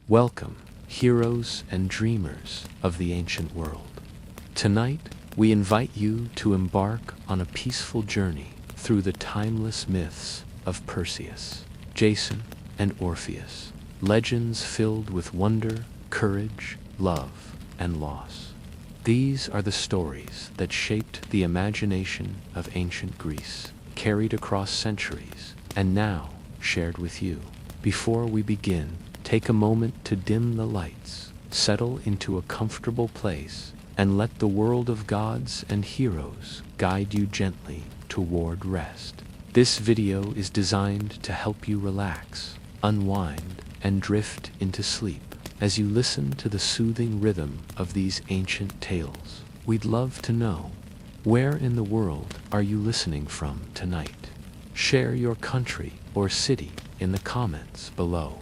Welcome, heroes and dreamers of the ancient world. Tonight, we invite you to embark on a peaceful journey through the timeless myths of Perseus, Jason, and Orpheus, legends filled with wonder, courage, love, and loss. These are the stories that shaped the imagination of ancient Greece, carried across centuries, and now shared with you. Before we begin, take a moment to dim the lights, settle into a comfortable place, and let the world of gods and heroes guide you gently toward rest. This video is designed to help you relax, unwind, and drift into sleep as you listen to the soothing rhythm of these ancient tales. We'd love to know, where in the world are you listening from tonight? Share your country or city in the comments below.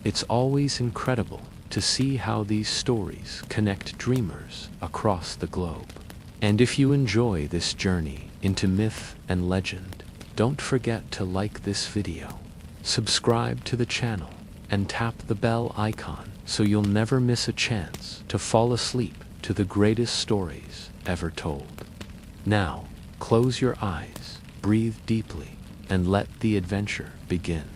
It's always incredible to see how these stories connect dreamers across the globe. And if you enjoy this journey into myth and legend, don't forget to like this video, subscribe to the channel, and tap the bell icon so you'll never miss a chance to fall asleep to the greatest stories ever told. Now, close your eyes, breathe deeply, and let the adventure begin.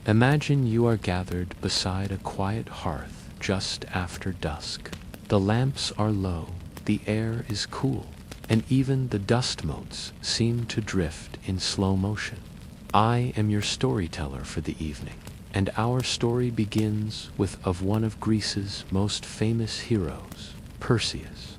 Imagine you are gathered beside a quiet hearth just after dusk. The lamps are low, the air is cool, and even the dust motes seem to drift in slow motion. I am your storyteller for the evening, and our story begins with one of Greece's most famous heroes, Perseus.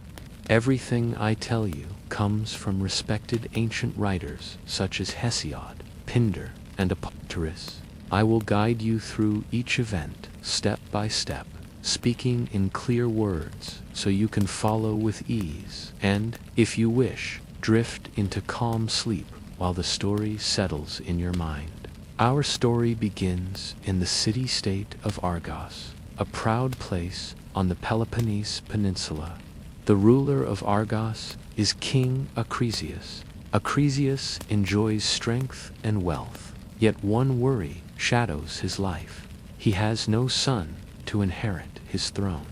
Everything I tell you comes from respected ancient writers such as Hesiod, Pindar, and Apocrypha. I will guide you through each event, step by step, speaking in clear words so you can follow with ease, and, if you wish, drift into calm sleep while the story settles in your mind. Our story begins in the city-state of Argos, a proud place on the Peloponnese Peninsula. The ruler of Argos is King Acroeus. Acroeus enjoys strength and wealth, yet one worry shadows his life. He has no son to inherit his throne.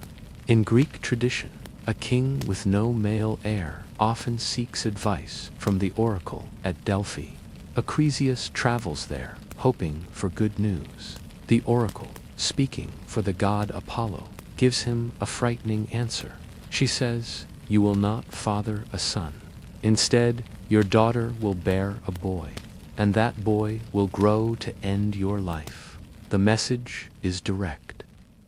In Greek tradition, a king with no male heir often seeks advice from the oracle at Delphi. Acroeus travels there, hoping for good news. The oracle, speaking for the god Apollo, gives him a frightening answer. She says, "You will not father a son. Instead, your daughter will bear a boy, and that boy will grow to end your life." The message is direct.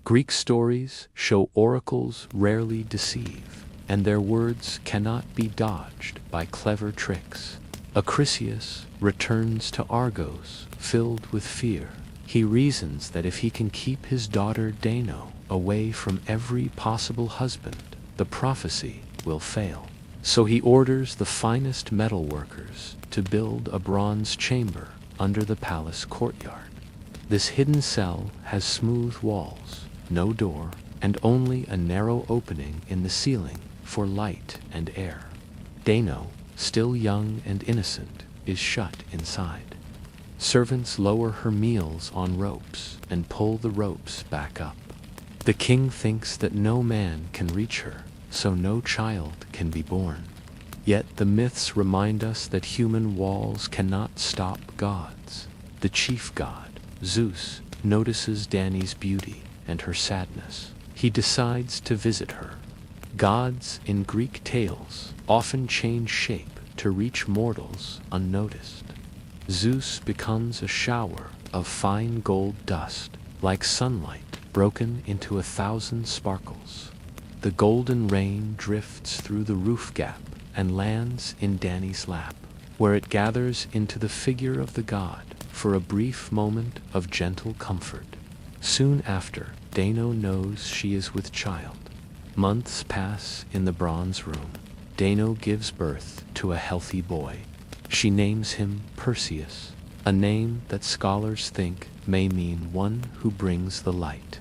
Greek stories show oracles rarely deceive, and their words cannot be dodged by clever tricks. Acroeus returns to Argos filled with fear. He reasons that if he can keep his daughter Dano away from every possible husband, the prophecy will fail. So he orders the finest metal workers to build a bronze chamber under the palace courtyard. This hidden cell has smooth walls, no door, and only a narrow opening in the ceiling for light and air. Dano, still young and innocent, is shut inside. Servants lower her meals on ropes and pull the ropes back up. The king thinks that no man can reach her, so no child can be born. Yet the myths remind us that human walls cannot stop gods. The chief god, Zeus, notices Danae's beauty and her sadness. He decides to visit her. Gods in Greek tales often change shape to reach mortals unnoticed. Zeus becomes a shower of fine gold dust, like sunlight broken into 1,000 sparkles. The golden rain drifts through the roof gap and lands in Danae's lap, where it gathers into the figure of the god for a brief moment of gentle comfort. Soon after, Dano knows she is with child. Months pass in the bronze room. Dano gives birth to a healthy boy. She names him Perseus, a name that scholars think may mean one who brings the light.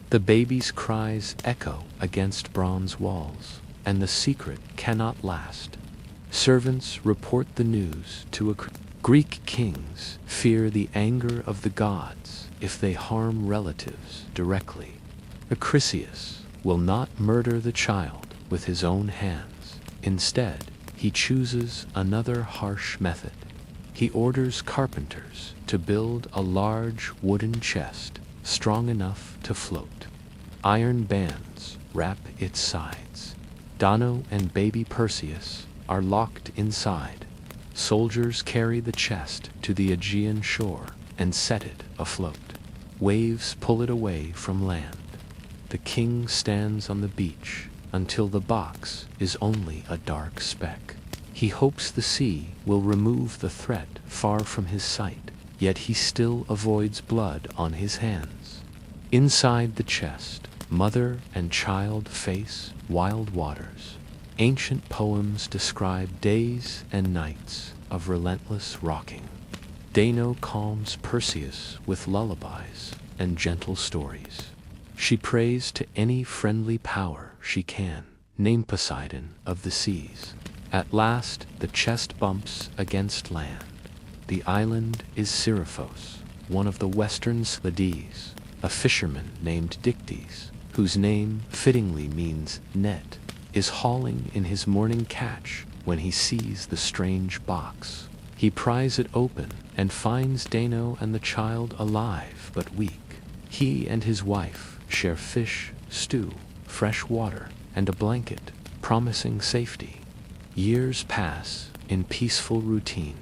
The baby's cries echo against bronze walls, and the secret cannot last. Servants report the news to Greek kings fear the anger of the gods if they harm relatives directly. Perseus will not murder the child with his own hands. Instead, he chooses another harsh method. He orders carpenters to build a large wooden chest strong enough to float. Iron bands wrap its sides. Dano and baby Perseus are locked inside. Soldiers carry the chest to the Aegean shore and set it afloat. Waves pull it away from land. The king stands on the beach until the box is only a dark speck. He hopes the sea will remove the threat far from his sight, yet he still avoids blood on his hands. Inside the chest, mother and child face wild waters. Ancient poems describe days and nights of relentless rocking. Dano calms Perseus with lullabies and gentle stories. She prays to any friendly power she can, name Poseidon of the seas. At last, the chest bumps against land. The island is Seriphos, one of the western Cyclades, a fisherman named Dictys, whose name fittingly means net, is hauling in his morning catch when he sees the strange box. He pries it open and finds Dano and the child alive but weak. He and his wife share fish, stew, fresh water, and a blanket, promising safety. Years pass in peaceful routine.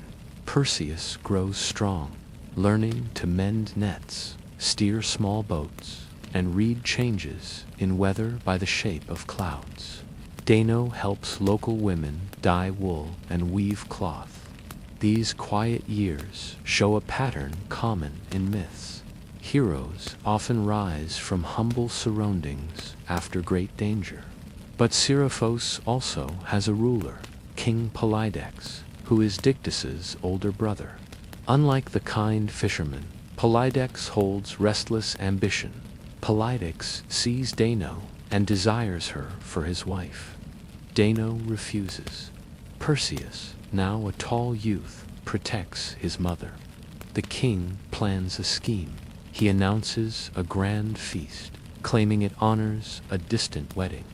Perseus grows strong, learning to mend nets, steer small boats, and read changes in weather by the shape of clouds. Dano helps local women dye wool and weave cloth. These quiet years show a pattern common in myths. Heroes often rise from humble surroundings after great danger. But Seriphos also has a ruler, King Polydex, who is Dictys's older brother. Unlike the kind fisherman, Polydex holds restless ambition. Polydex sees Dano and desires her for his wife. Dano refuses. Perseus, now a tall youth, protects his mother. The king plans a scheme. He announces a grand feast, claiming it honors a distant wedding.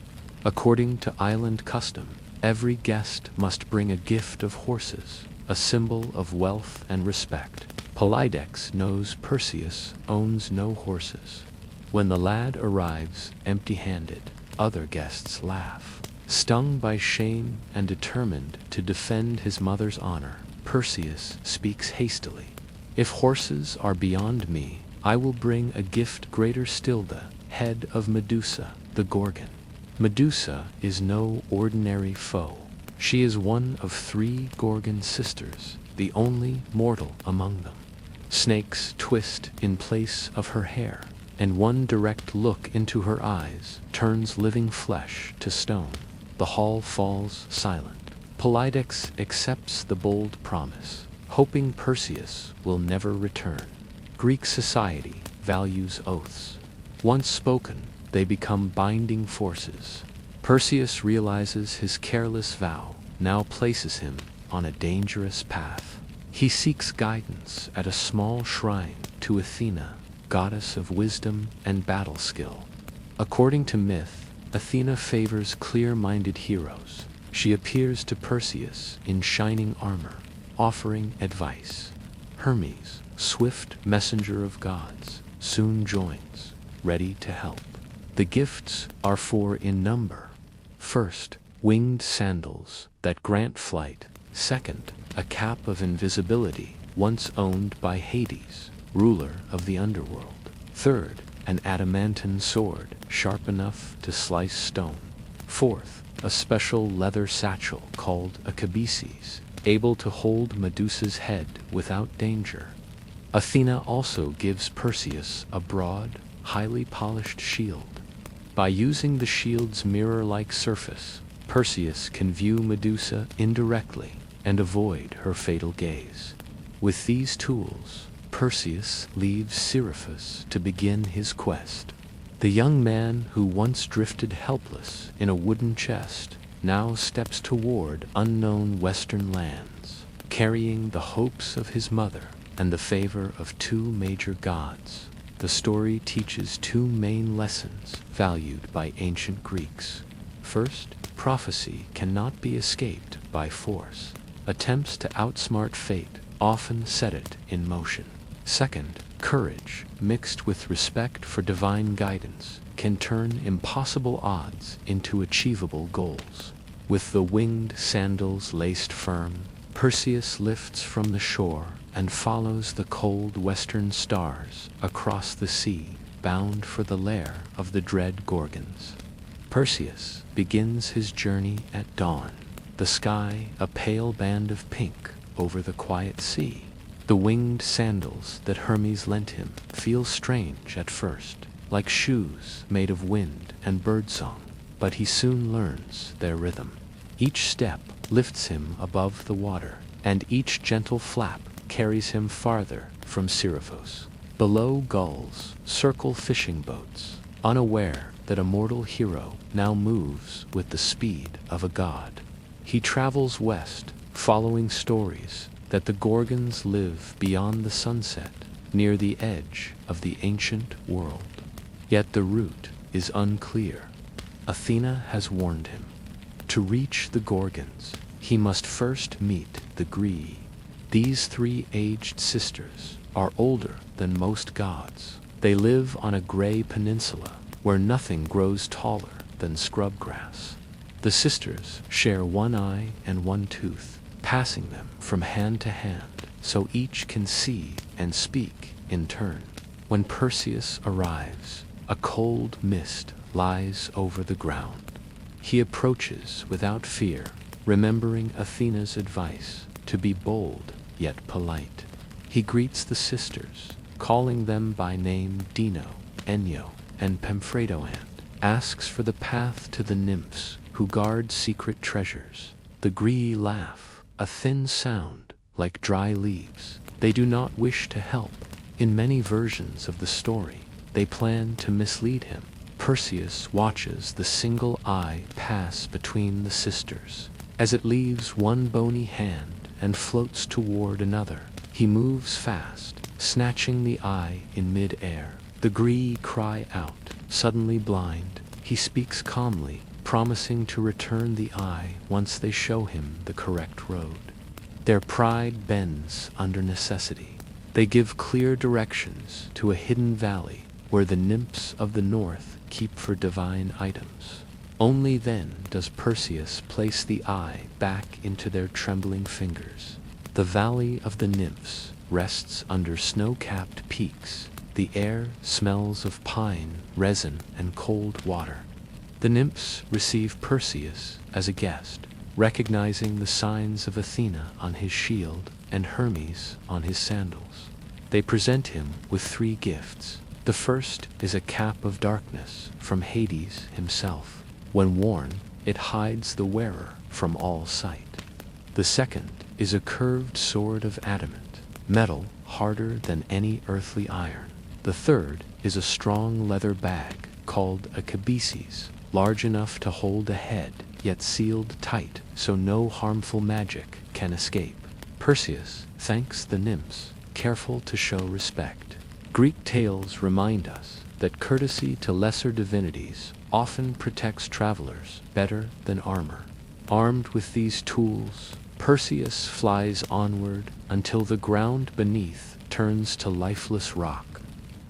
According to island custom, every guest must bring a gift of horses, a symbol of wealth and respect. Polydex knows Perseus owns no horses. When the lad arrives empty-handed, other guests laugh. Stung by shame and determined to defend his mother's honor, Perseus speaks hastily. If horses are beyond me, I will bring a gift greater still, the head of Medusa, the Gorgon. Medusa is no ordinary foe. She is one of 3 Gorgon sisters, the only mortal among them. Snakes twist in place of her hair, and one direct look into her eyes turns living flesh to stone. The hall falls silent. Polydex accepts the bold promise, hoping Perseus will never return. Greek society values oaths. Once spoken, they become binding forces. Perseus realizes his careless vow now places him on a dangerous path. He seeks guidance at a small shrine to Athena, goddess of wisdom and battle skill. According to myth, Athena favors clear-minded heroes. She appears to Perseus in shining armor, offering advice. Hermes, swift messenger of gods, soon joins, ready to help. The gifts are 4 in number. First, winged sandals that grant flight. Second, a cap of invisibility, once owned by Hades, ruler of the Underworld. Third, an adamantine sword, sharp enough to slice stone. Fourth, a special leather satchel called a cabeces, able to hold Medusa's head without danger. Athena also gives Perseus a broad, highly polished shield. By using the shield's mirror-like surface, Perseus can view Medusa indirectly and avoid her fatal gaze. With these tools, Perseus leaves Seriphos to begin his quest. The young man who once drifted helpless in a wooden chest now steps toward unknown western lands, carrying the hopes of his mother and the favor of 2 major gods. the story teaches two main lessons valued by ancient Greeks. First, prophecy cannot be escaped by force. Attempts to outsmart fate often set it in motion. Second, courage, mixed with respect for divine guidance, can turn impossible odds into achievable goals. With the winged sandals laced firm, Perseus lifts from the shore and follows the cold western stars across the sea, bound for the lair of the dread Gorgons. Perseus begins his journey at dawn, the sky a pale band of pink over the quiet sea. The winged sandals that Hermes lent him feel strange at first, like shoes made of wind and birdsong, but he soon learns their rhythm. Each step lifts him above the water, and each gentle flap carries him farther from Seriphos. Below, gulls circle fishing boats, unaware that a mortal hero now moves with the speed of a god. He travels west, following stories that the Gorgons live beyond the sunset, near the edge of the ancient world. Yet the route is unclear. Athena has warned him. To reach the Gorgons, he must first meet the Gree. These three aged sisters are older than most gods. They live on a gray peninsula where nothing grows taller than scrub grass. The sisters share one eye and one tooth, passing them from hand to hand so each can see and speak in turn. When Perseus arrives, a cold mist lies over the ground. He approaches without fear, remembering Athena's advice to be bold yet polite. He greets the sisters, calling them by name Dino, Enyo, and Pamphredo, and asks for the path to the nymphs who guard secret treasures. The Gree laugh, a thin sound like dry leaves. They do not wish to help. In many versions of the story, they plan to mislead him. Perseus watches the single eye pass between the sisters. As it leaves one bony hand and floats toward another, he moves fast, snatching the eye in mid-air. The Gree cry out, suddenly blind. He speaks calmly, promising to return the eye once they show him the correct road. Their pride bends under necessity. They give clear directions to a hidden valley where the nymphs of the north keep for divine items. Only then does Perseus place the eye back into their trembling fingers. The Valley of the Nymphs rests under snow-capped peaks. The air smells of pine, resin, and cold water. The nymphs receive Perseus as a guest, recognizing the signs of Athena on his shield and Hermes on his sandals. They present him with three gifts. The first is a cap of darkness from Hades himself. When worn, it hides the wearer from all sight. The second is a curved sword of adamant, metal harder than any earthly iron. The third is a strong leather bag called a cabeces, large enough to hold a head, yet sealed tight so no harmful magic can escape. Perseus thanks the nymphs, careful to show respect. Greek tales remind us that courtesy to lesser divinities often protects travelers better than armor. Armed with these tools, Perseus flies onward until the ground beneath turns to lifeless rock.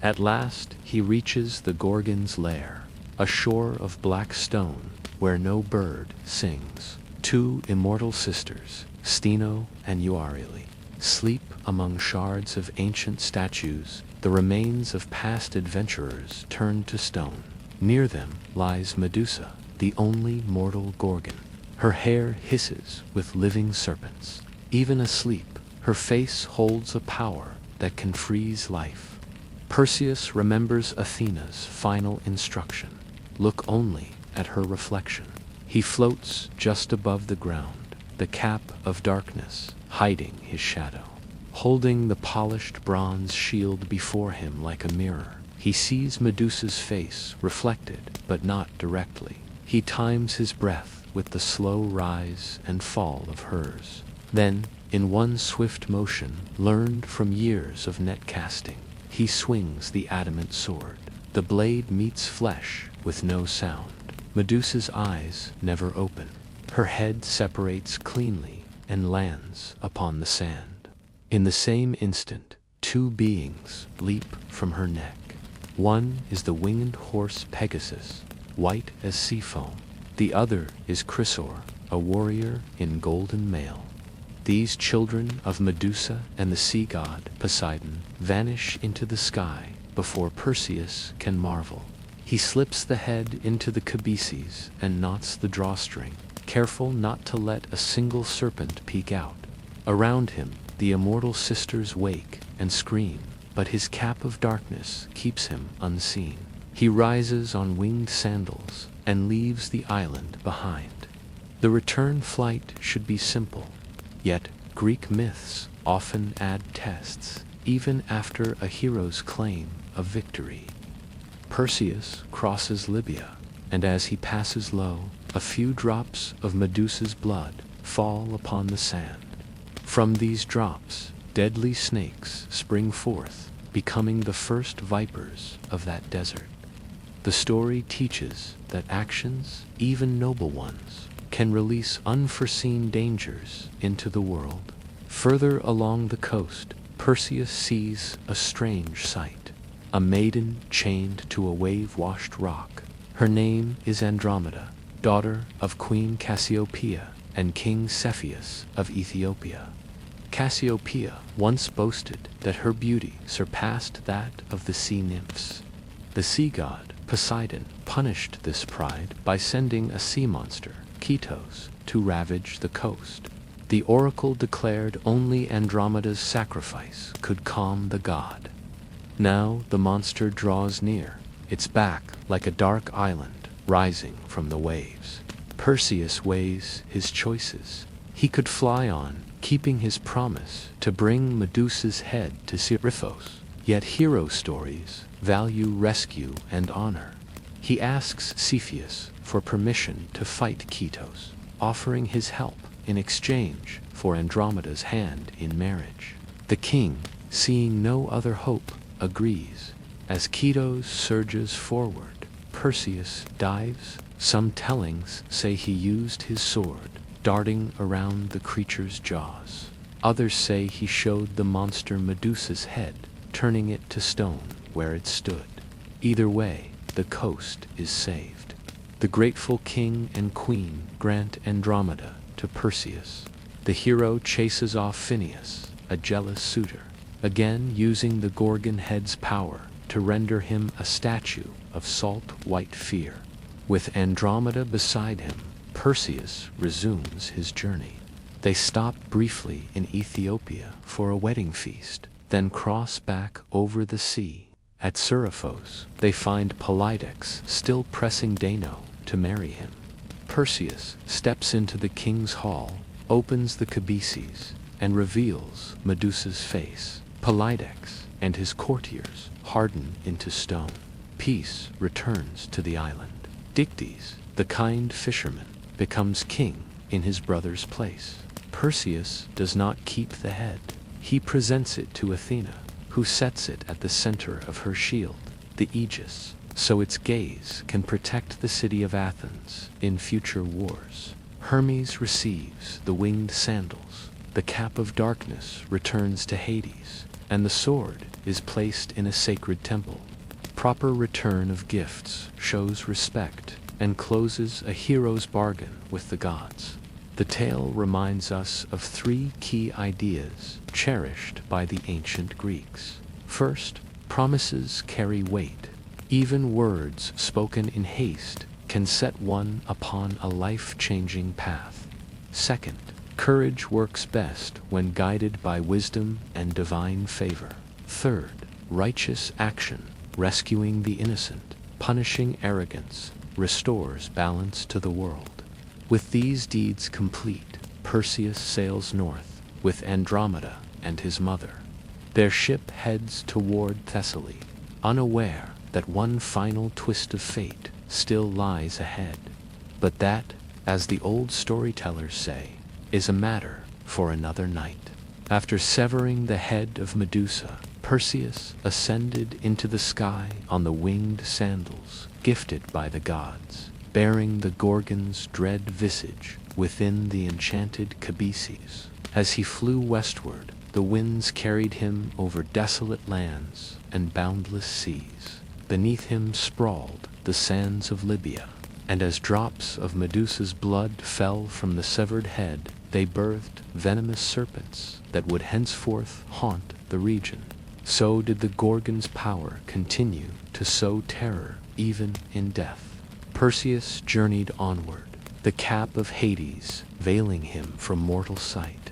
At last he reaches the Gorgon's lair, a shore of black stone where no bird sings. Two immortal sisters, Steno and Euaryle, sleep among shards of ancient statues, the remains of past adventurers turned to stone. Near them lies Medusa, the only mortal Gorgon. Her hair hisses with living serpents. Even asleep, her face holds a power that can freeze life. Perseus remembers Athena's final instruction: look only at her reflection. He floats just above the ground, the cap of darkness hiding his shadow. Holding the polished bronze shield before him like a mirror, he sees Medusa's face reflected, but not directly. He times his breath with the slow rise and fall of hers. Then, in one swift motion, learned from years of net casting, he swings the adamant sword. The blade meets flesh with no sound. Medusa's eyes never open. Her head separates cleanly and lands upon the sand. In the same instant, two beings leap from her neck. One is the winged horse Pegasus, white as sea foam. The other is Chrysaor, a warrior in golden mail. These children of Medusa and the sea god Poseidon vanish into the sky before Perseus can marvel. He slips the head into the cabeces and knots the drawstring, careful not to let a single serpent peek out. Around him, the immortal sisters wake and scream, but his cap of darkness keeps him unseen. He rises on winged sandals and leaves the island behind. The return flight should be simple, yet Greek myths often add tests, even after a hero's claim of victory. Perseus crosses Libya, and as he passes low, a few drops of Medusa's blood fall upon the sand. From these drops, deadly snakes spring forth, becoming the first vipers of that desert. The story teaches that actions, even noble ones, can release unforeseen dangers into the world. Further along the coast, Perseus sees a strange sight. A maiden chained to a wave-washed rock. Her name is Andromeda, daughter of Queen Cassiopeia and King Cepheus of Ethiopia. Cassiopeia once boasted that her beauty surpassed that of the sea nymphs. The sea god, Poseidon, punished this pride by sending a sea monster, Ketos, to ravage the coast. The oracle declared only Andromeda's sacrifice could calm the god. Now the monster draws near, its back like a dark island rising from the waves. Perseus weighs his choices. He could fly on, keeping his promise to bring Medusa's head to Seriphos. Yet hero stories value rescue and honor. He asks Cepheus for permission to fight Ketos, offering his help in exchange for Andromeda's hand in marriage. The king, seeing no other hope, agrees. As Ketos surges forward, Perseus dives. Some tellings say he used his sword, darting around the creature's jaws. Others say he showed the monster Medusa's head, turning it to stone where it stood. Either way, the coast is saved. The grateful king and queen grant Andromeda to Perseus. The hero chases off Phineus, a jealous suitor, again using the Gorgon head's power to render him a statue of salt white fear. With Andromeda beside him, Perseus resumes his journey. They stop briefly in Ethiopia for a wedding feast, then cross back over the sea. At Seriphos, they find Polydex still pressing Dano to marry him. Perseus steps into the king's hall, opens the cabeces, and reveals Medusa's face. Polydex and his courtiers harden into stone. Peace returns to the island. Dictys, the kind fisherman, becomes king in his brother's place. Perseus does not keep the head. He presents it to Athena, who sets it at the center of her shield, the Aegis, so its gaze can protect the city of Athens in future wars. Hermes receives the winged sandals. The cap of darkness returns to Hades, and the sword is placed in a sacred temple. Proper return of gifts shows respect and closes a hero's bargain with the gods. The tale reminds us of three key ideas cherished by the ancient Greeks. First, promises carry weight. Even words spoken in haste can set one upon a life-changing path. Second, courage works best when guided by wisdom and divine favor. Third, righteous action, rescuing the innocent, punishing arrogance, restores balance to the world. With these deeds complete, Perseus sails north with Andromeda and his mother. Their ship heads toward Thessaly, unaware that one final twist of fate still lies ahead. But that, as the old storytellers say, is a matter for another night. After severing the head of Medusa, Perseus ascended into the sky on the winged sandals gifted by the gods, bearing the Gorgon's dread visage within the enchanted cabeces. As he flew westward, the winds carried him over desolate lands and boundless seas. Beneath him sprawled the sands of Libya, and as drops of Medusa's blood fell from the severed head, they birthed venomous serpents that would henceforth haunt the region. So did the Gorgon's power continue to sow terror even in death. Perseus journeyed onward, the cap of Hades veiling him from mortal sight.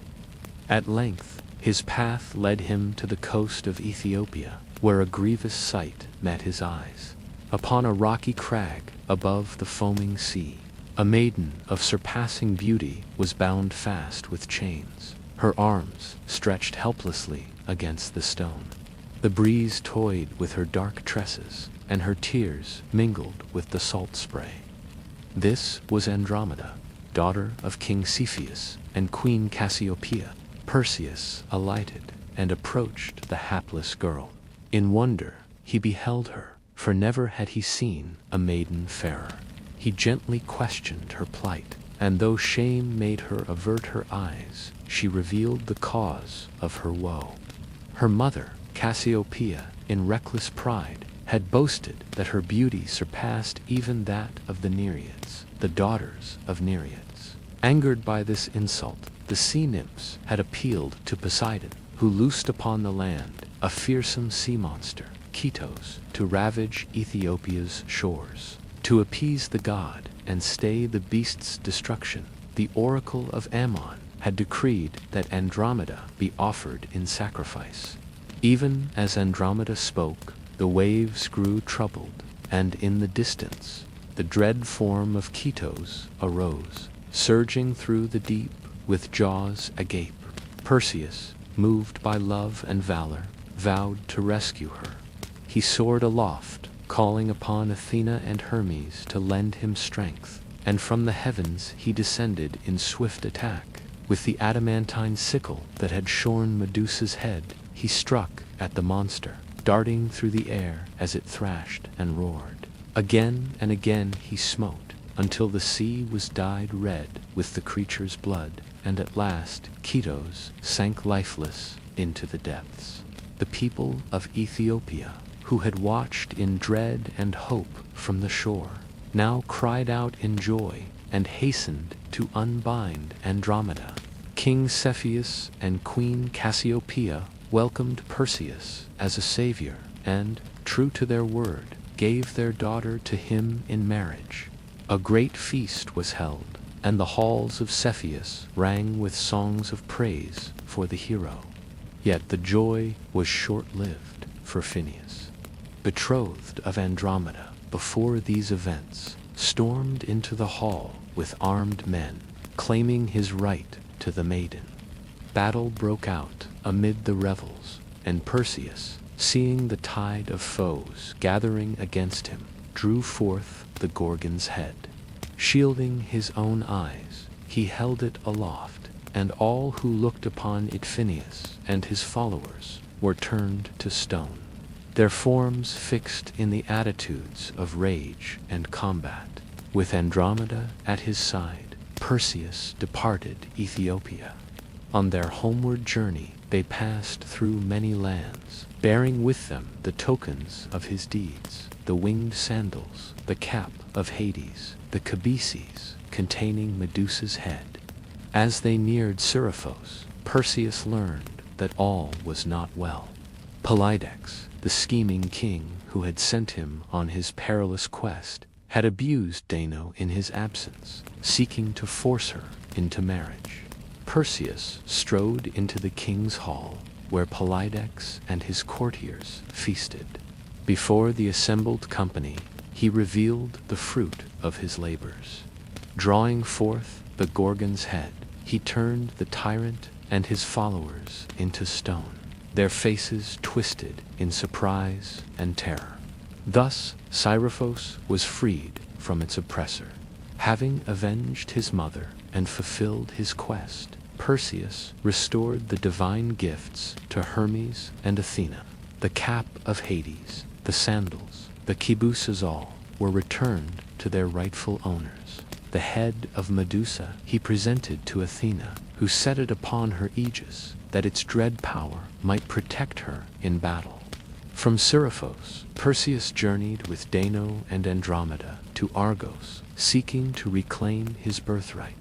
At length, his path led him to the coast of Ethiopia, where a grievous sight met his eyes. Upon a rocky crag above the foaming sea, a maiden of surpassing beauty was bound fast with chains, her arms stretched helplessly against the stone. The breeze toyed with her dark tresses, and her tears mingled with the salt spray. This was Andromeda, daughter of King Cepheus and Queen Cassiopeia. Perseus alighted and approached the hapless girl. In wonder he beheld her, for never had he seen a maiden fairer. He gently questioned her plight, and though shame made her avert her eyes, she revealed the cause of her woe. Her mother, Cassiopeia, in reckless pride, had boasted that her beauty surpassed even that of the Nereids, the daughters of Nereids. Angered by this insult, the sea nymphs had appealed to Poseidon, who loosed upon the land a fearsome sea monster, Ketos, to ravage Ethiopia's shores. To appease the god and stay the beast's destruction, the oracle of Ammon had decreed that Andromeda be offered in sacrifice. Even as Andromeda spoke, the waves grew troubled, and in the distance, the dread form of Ketos arose, surging through the deep with jaws agape. Perseus, moved by love and valor, vowed to rescue her. He soared aloft, calling upon Athena and Hermes to lend him strength, and from the heavens he descended in swift attack. With the adamantine sickle that had shorn Medusa's head, he struck at the monster, darting through the air as it thrashed and roared. Again and again he smote, until the sea was dyed red with the creature's blood, and at last Ketos sank lifeless into the depths. The people of Ethiopia, who had watched in dread and hope from the shore, now cried out in joy and hastened to unbind Andromeda. King Cepheus and Queen Cassiopeia welcomed Perseus as a savior and, true to their word, gave their daughter to him in marriage. A great feast was held, and the halls of Cepheus rang with songs of praise for the hero. Yet the joy was short-lived for Phineus. Betrothed of Andromeda, before these events, stormed into the hall with armed men, claiming his right to the maiden. Battle broke out amid the revels, and Perseus, seeing the tide of foes gathering against him, drew forth the Gorgon's head. Shielding his own eyes, he held it aloft, and all who looked upon it, Phineus and his followers, were turned to stone, their forms fixed in the attitudes of rage and combat. With Andromeda at his side, Perseus departed Ethiopia. On their homeward journey, they passed through many lands, bearing with them the tokens of his deeds, the winged sandals, the cap of Hades, the cabeces containing Medusa's head. As they neared Seriphos, Perseus learned that all was not well. Polydex, the scheming king who had sent him on his perilous quest, had abused Dano in his absence, seeking to force her into marriage. Perseus strode into the king's hall, where Polydex and his courtiers feasted. Before the assembled company, he revealed the fruit of his labors. Drawing forth the Gorgon's head, he turned the tyrant and his followers into stone, their faces twisted in surprise and terror. Thus Seriphos was freed from its oppressor. Having avenged his mother and fulfilled his quest, Perseus restored the divine gifts to Hermes and Athena. The cap of Hades, the sandals, the kibusas all were returned to their rightful owners. The head of Medusa he presented to Athena, who set it upon her aegis, that its dread power might protect her in battle. From Seriphos, Perseus journeyed with Dano and Andromeda to Argos, seeking to reclaim his birthright.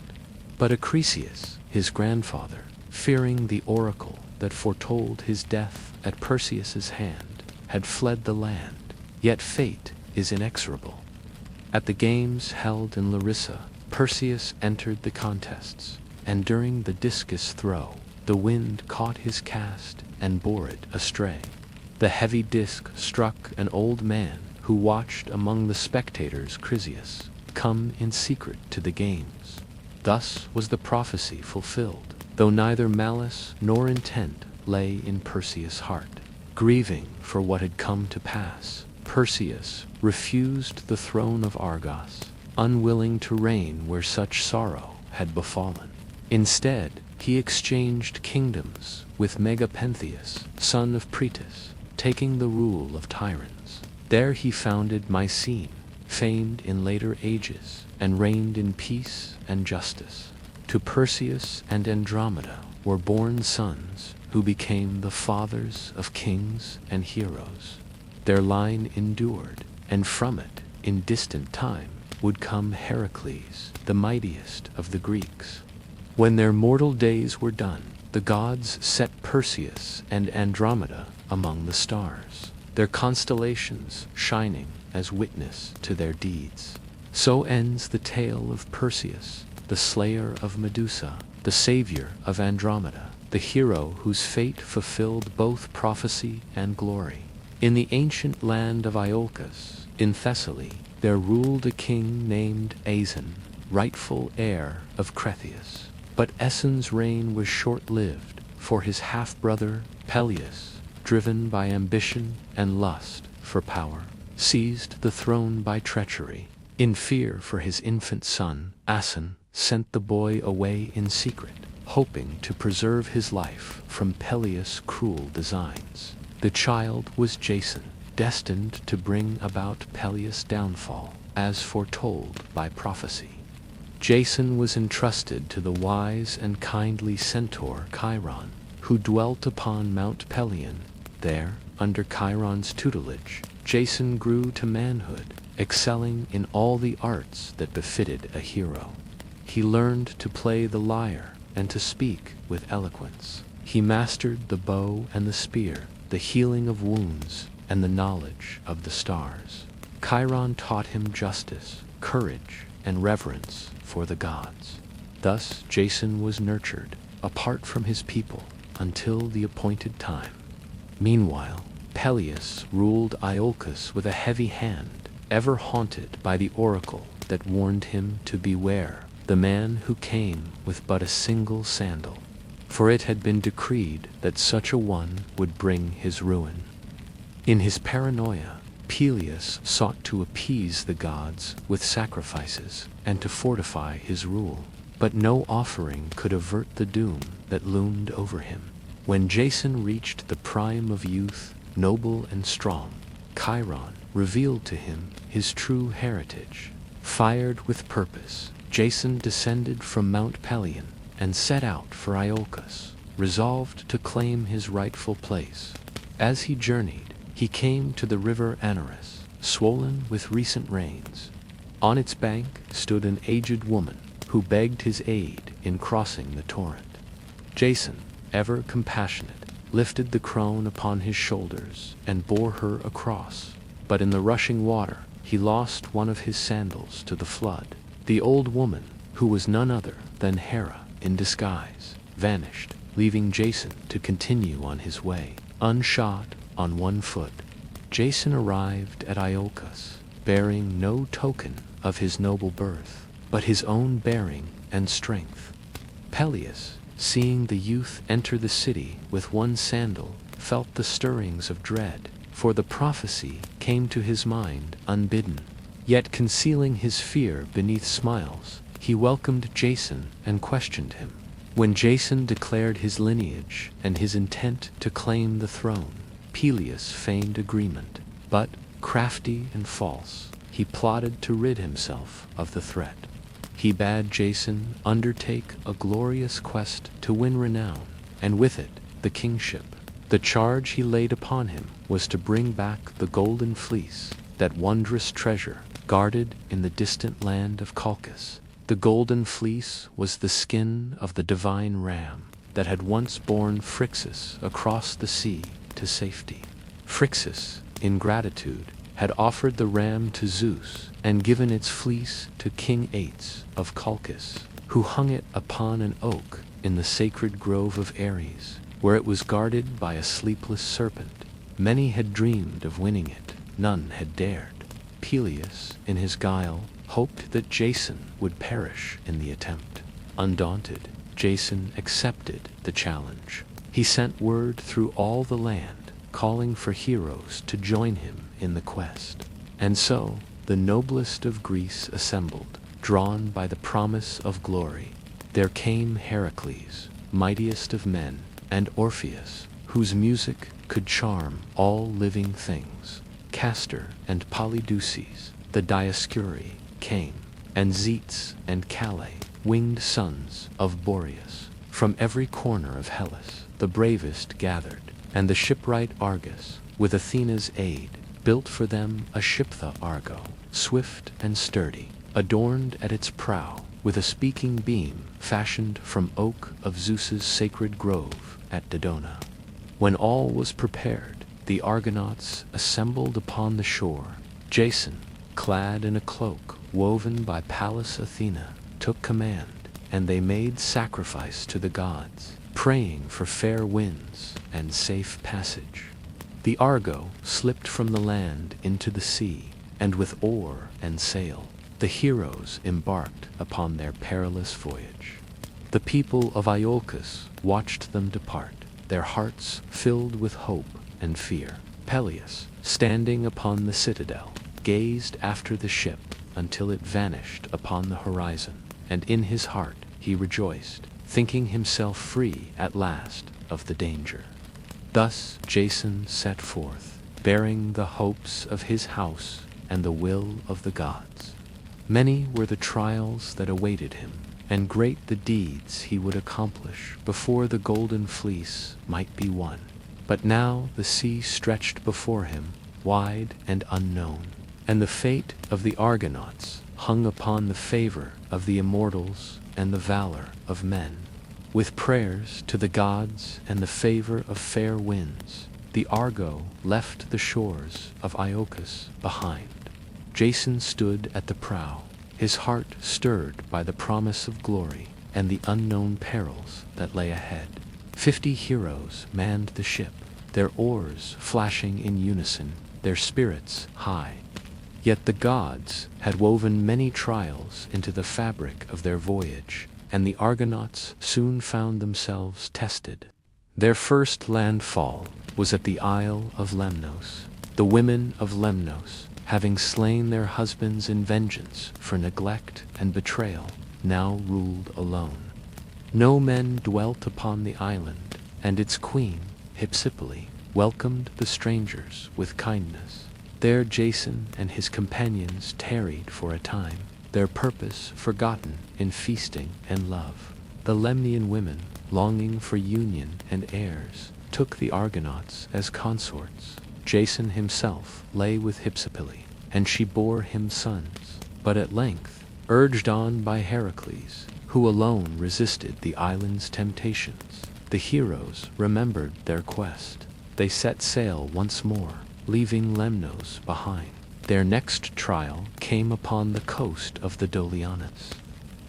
But Acrisius, his grandfather, fearing the oracle that foretold his death at Perseus's hand, had fled the land. Yet fate is inexorable. At the games held in Larissa, Perseus entered the contests, and during the discus throw, the wind caught his cast and bore it astray. The heavy disc struck an old man who watched among the spectators Chryseis come in secret to the games. Thus was the prophecy fulfilled, though neither malice nor intent lay in Perseus' heart. Grieving for what had come to pass, Perseus refused the throne of Argos, unwilling to reign where such sorrow had befallen. Instead, he exchanged kingdoms with Megapentheus, son of Proetus, taking the rule of tyrants. There he founded Mycene, famed in later ages, and reigned in peace and justice. To Perseus and Andromeda were born sons who became the fathers of kings and heroes. Their line endured, and from it, in distant time, would come Heracles, the mightiest of the Greeks. When their mortal days were done, the gods set Perseus and Andromeda among the stars, their constellations shining as witness to their deeds. So ends the tale of Perseus, the slayer of Medusa, the savior of Andromeda, the hero whose fate fulfilled both prophecy and glory. In the ancient land of Iolcus, in Thessaly, there ruled a king named Aeson, rightful heir of Cretheus. But Aeson's reign was short-lived, for his half-brother, Peleus, driven by ambition and lust for power, seized the throne by treachery. In fear for his infant son, Aeson sent the boy away in secret, hoping to preserve his life from Peleus' cruel designs. The child was Jason, destined to bring about Peleus' downfall, as foretold by prophecy. Jason was entrusted to the wise and kindly centaur Chiron, who dwelt upon Mount Pelion. There, under Chiron's tutelage, Jason grew to manhood, excelling in all the arts that befitted a hero. He learned to play the lyre and to speak with eloquence. He mastered the bow and the spear, the healing of wounds, and the knowledge of the stars. Chiron taught him justice, courage, and reverence for the gods. Thus Jason was nurtured, apart from his people, until the appointed time. Meanwhile, Peleus ruled Iolcus with a heavy hand, ever haunted by the oracle that warned him to beware the man who came with but a single sandal, for it had been decreed that such a one would bring his ruin. In his paranoia, Peleus sought to appease the gods with sacrifices and to fortify his rule, but no offering could avert the doom that loomed over him. When Jason reached the prime of youth, noble and strong, Chiron revealed to him his true heritage. Fired with purpose, Jason descended from Mount Pelion and set out for Iolcus, resolved to claim his rightful place. As he journeyed, he came to the river Anaris, swollen with recent rains. On its bank stood an aged woman who begged his aid in crossing the torrent. Jason, ever compassionate, lifted the crone upon his shoulders and bore her across, but in the rushing water he lost one of his sandals to the flood. The old woman, who was none other than Hera in disguise, vanished, leaving Jason to continue on his way, unshod, on one foot. Jason arrived at Iolcus, bearing no token of his noble birth, but his own bearing and strength. Peleus, seeing the youth enter the city with one sandal, felt the stirrings of dread, for the prophecy came to his mind unbidden. Yet concealing his fear beneath smiles, he welcomed Jason and questioned him. When Jason declared his lineage and his intent to claim the throne, Peleus feigned agreement, but, crafty and false, he plotted to rid himself of the threat. He bade Jason undertake a glorious quest to win renown, and with it, the kingship. The charge he laid upon him was to bring back the Golden Fleece, that wondrous treasure guarded in the distant land of Colchis. The Golden Fleece was the skin of the divine ram that had once borne Phrixus across the sea to safety. Phrixus, in gratitude, had offered the ram to Zeus and given its fleece to King Ates of Colchis, who hung it upon an oak in the sacred grove of Ares, where it was guarded by a sleepless serpent. Many had dreamed of winning it, none had dared. Peleus, in his guile, hoped that Jason would perish in the attempt. Undaunted, Jason accepted the challenge. He sent word through all the land, calling for heroes to join him in the quest. And so, the noblest of Greece assembled, drawn by the promise of glory. There came Heracles, mightiest of men, and Orpheus, whose music could charm all living things. Castor and Polydeuces, the Dioscuri, came, and Zetes and Calais, winged sons of Boreas. From every corner of Hellas, the bravest gathered, and the shipwright Argus, with Athena's aid, built for them a ship, the Argo, swift and sturdy, adorned at its prow with a speaking beam fashioned from oak of Zeus's sacred grove at Dodona. When all was prepared, the Argonauts assembled upon the shore. Jason, clad in a cloak woven by Pallas Athena, took command, and they made sacrifice to the gods, praying for fair winds and safe passage. The Argo slipped from the land into the sea, and with oar and sail, the heroes embarked upon their perilous voyage. The people of Iolcus watched them depart, their hearts filled with hope and fear. Peleus, standing upon the citadel, gazed after the ship until it vanished upon the horizon, and in his heart he rejoiced, thinking himself free at last of the danger. Thus Jason set forth, bearing the hopes of his house and the will of the gods. Many were the trials that awaited him, and great the deeds he would accomplish before the Golden Fleece might be won. But now the sea stretched before him, wide and unknown, and the fate of the Argonauts hung upon the favor of the immortals and the valor of men. With prayers to the gods and the favor of fair winds, the Argo left the shores of Iolcus behind. Jason stood at the prow, his heart stirred by the promise of glory and the unknown perils that lay ahead. 50 heroes manned the ship, their oars flashing in unison, their spirits high. Yet the gods had woven many trials into the fabric of their voyage, and the Argonauts soon found themselves tested. Their first landfall was at the Isle of Lemnos. The women of Lemnos, having slain their husbands in vengeance for neglect and betrayal, now ruled alone. No men dwelt upon the island, and its queen, Hypsipyle, welcomed the strangers with kindness. There Jason and his companions tarried for a time, their purpose forgotten in feasting and love. The Lemnian women, longing for union and heirs, took the Argonauts as consorts. Jason himself lay with Hypsipyle, and she bore him sons. But at length, urged on by Heracles, who alone resisted the island's temptations, the heroes remembered their quest. They set sail once more, leaving Lemnos behind. Their next trial came upon the coast of the Dolianas.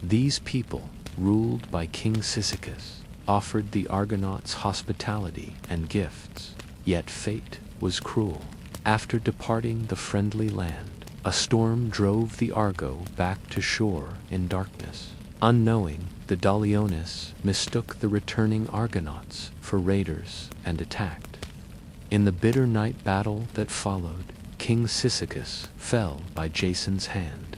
These people, ruled by King Cyzicus, offered the Argonauts hospitality and gifts. Yet fate was cruel. After departing the friendly land, a storm drove the Argo back to shore in darkness. Unknowing, the Doliones mistook the returning Argonauts for raiders and attacked. In the bitter night battle that followed, King Cyzicus fell by Jason's hand.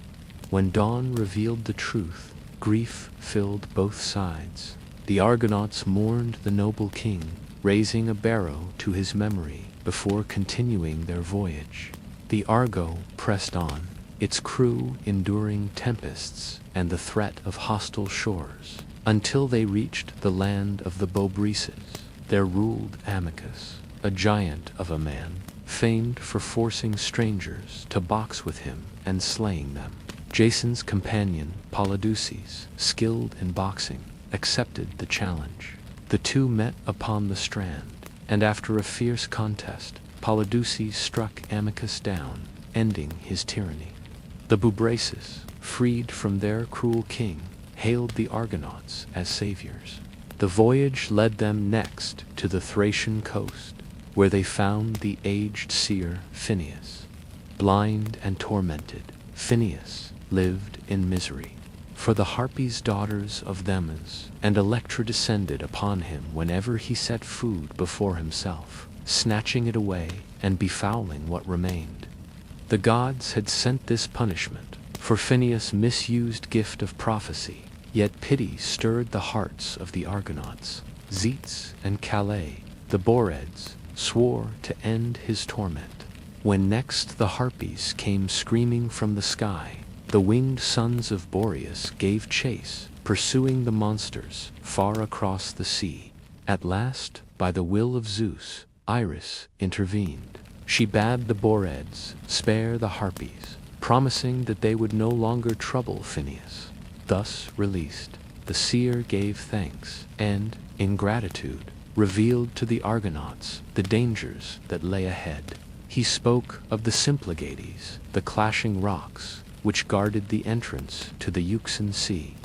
When dawn revealed the truth, grief filled both sides. The Argonauts mourned the noble king, raising a barrow to his memory before continuing their voyage. The Argo pressed on, its crew enduring tempests and the threat of hostile shores, until they reached the land of the Bobreses. There ruled Amycus, a giant of a man, famed for forcing strangers to box with him and slaying them. Jason's companion, Polydeuces, skilled in boxing, accepted the challenge. The two met upon the strand, and after a fierce contest, Polydeuces struck Amycus down, ending his tyranny. The Bobreses, freed from their cruel king, hailed the Argonauts as saviors. The voyage led them next to the Thracian coast, where they found the aged seer Phineus. Blind and tormented, Phineus lived in misery. For the Harpies, daughters of Themis, and Electra descended upon him whenever he set food before himself, snatching it away and befouling what remained. The gods had sent this punishment for Phineus' misused gift of prophecy, yet pity stirred the hearts of the Argonauts. Zetes and Calais, the Boreads, swore to end his torment. When next the Harpies came screaming from the sky, the winged sons of Boreas gave chase, pursuing the monsters far across the sea. At last, by the will of Zeus, Iris intervened. She bade the Boreads spare the Harpies, promising that they would no longer trouble Phineus. Thus released, the seer gave thanks and, in gratitude, revealed to the Argonauts the dangers that lay ahead. He spoke of the Symplegades, the clashing rocks, which guarded the entrance to the Euxine Sea.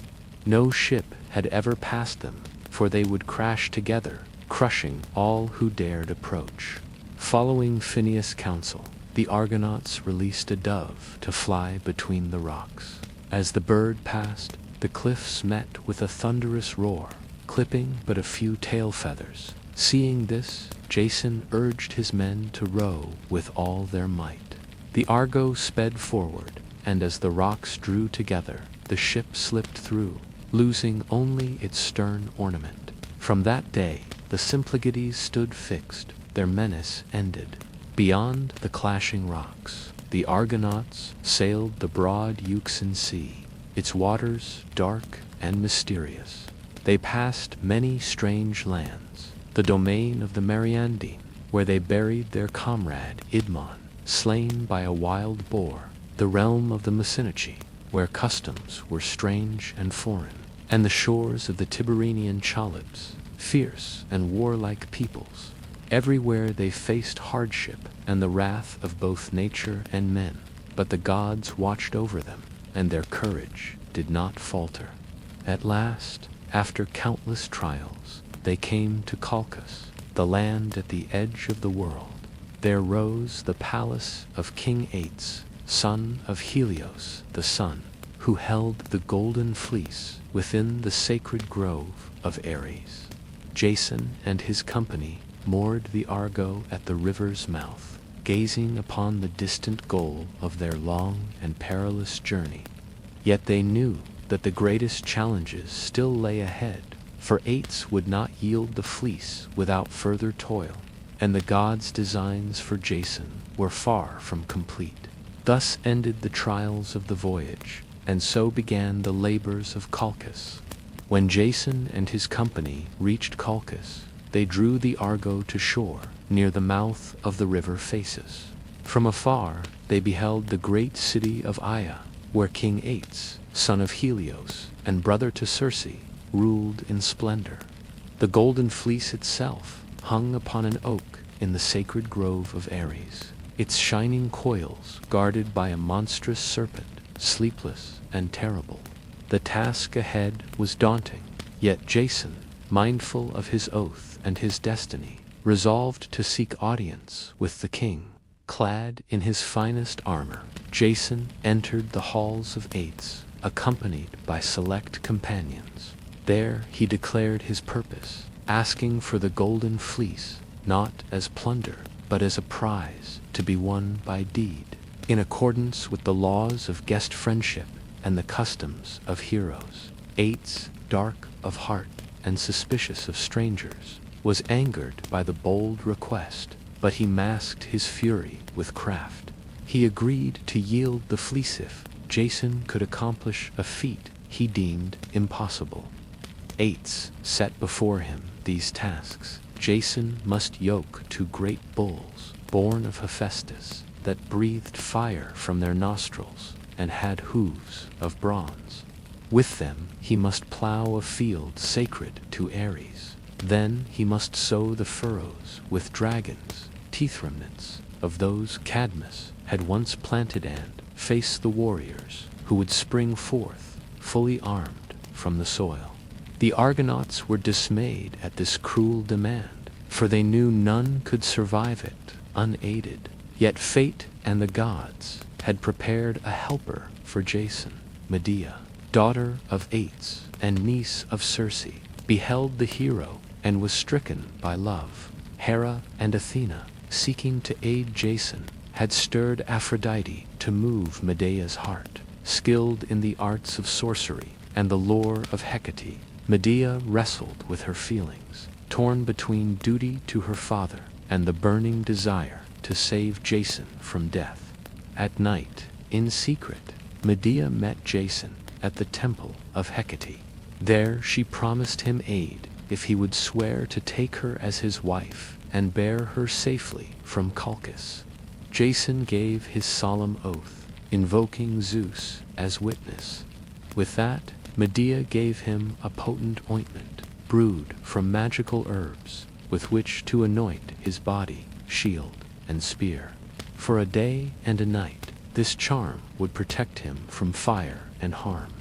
No ship had ever passed them, for they would crash together, crushing all who dared approach. Following Phineus' counsel, the Argonauts released a dove to fly between the rocks. As the bird passed, the cliffs met with a thunderous roar, clipping but a few tail feathers. Seeing this, Jason urged his men to row with all their might. The Argo sped forward, and as the rocks drew together, the ship slipped through, losing only its stern ornament. From that day, the Symplegades stood fixed, their menace ended. Beyond the clashing rocks, the Argonauts sailed the broad Euxine Sea, its waters dark and mysterious. They passed many strange lands, the domain of the Mariandyne, where they buried their comrade Idmon, slain by a wild boar, the realm of the Mythology, where customs were strange and foreign, and the shores of the Tiberenian Chalybs, fierce and warlike peoples. Everywhere they faced hardship and the wrath of both nature and men, but the gods watched over them, and their courage did not falter. At last, after countless trials, they came to Colchis, the land at the edge of the world. There rose the palace of King Aetes, son of Helios the sun, who held the Golden Fleece within the sacred grove of Ares. Jason and his company moored the Argo at the river's mouth, gazing upon the distant goal of their long and perilous journey. Yet they knew that the greatest challenges still lay ahead, for Aetes would not yield the fleece without further toil, and the gods' designs for Jason were far from complete. Thus ended the trials of the voyage, and so began the labors of Colchis. When Jason and his company reached Colchis, they drew the Argo to shore near the mouth of the river Phasis. From afar, they beheld the great city of Aia, where King Aetes, son of Helios and brother to Circe, ruled in splendor. The Golden Fleece itself hung upon an oak in the sacred grove of Ares, its shining coils guarded by a monstrous serpent, sleepless and terrible. The task ahead was daunting, yet Jason, mindful of his oath and his destiny, resolved to seek audience with the king. Clad in his finest armor, Jason entered the halls of Aetes, accompanied by select companions. There he declared his purpose, asking for the Golden Fleece, not as plunder, but as a prize to be won by deed, in accordance with the laws of guest friendship and the customs of heroes. Aetes, dark of heart and suspicious of strangers, was angered by the bold request, but he masked his fury with craft. He agreed to yield the fleece if Jason could accomplish a feat he deemed impossible. Ates set before him these tasks. Jason must yoke 2 great bulls, born of Hephaestus, that breathed fire from their nostrils and had hooves of bronze. With them he must plow a field sacred to Ares. Then he must sow the furrows with dragons, teeth remnants of those Cadmus had once planted, and face the warriors who would spring forth, fully armed, from the soil. The Argonauts were dismayed at this cruel demand, for they knew none could survive it unaided. Yet fate and the gods had prepared a helper for Jason. Medea, daughter of Ates and niece of Circe, beheld the hero and was stricken by love. Hera and Athena, seeking to aid Jason, had stirred Aphrodite to move Medea's heart. Skilled in the arts of sorcery and the lore of Hecate, Medea wrestled with her feelings, torn between duty to her father and the burning desire to save Jason from death. At night, in secret, Medea met Jason at the temple of Hecate. There she promised him aid if he would swear to take her as his wife and bear her safely from Colchis. Jason gave his solemn oath, invoking Zeus as witness. With that, Medea gave him a potent ointment, brewed from magical herbs, with which to anoint his body, shield, and spear. For a day and a night, this charm would protect him from fire and harm.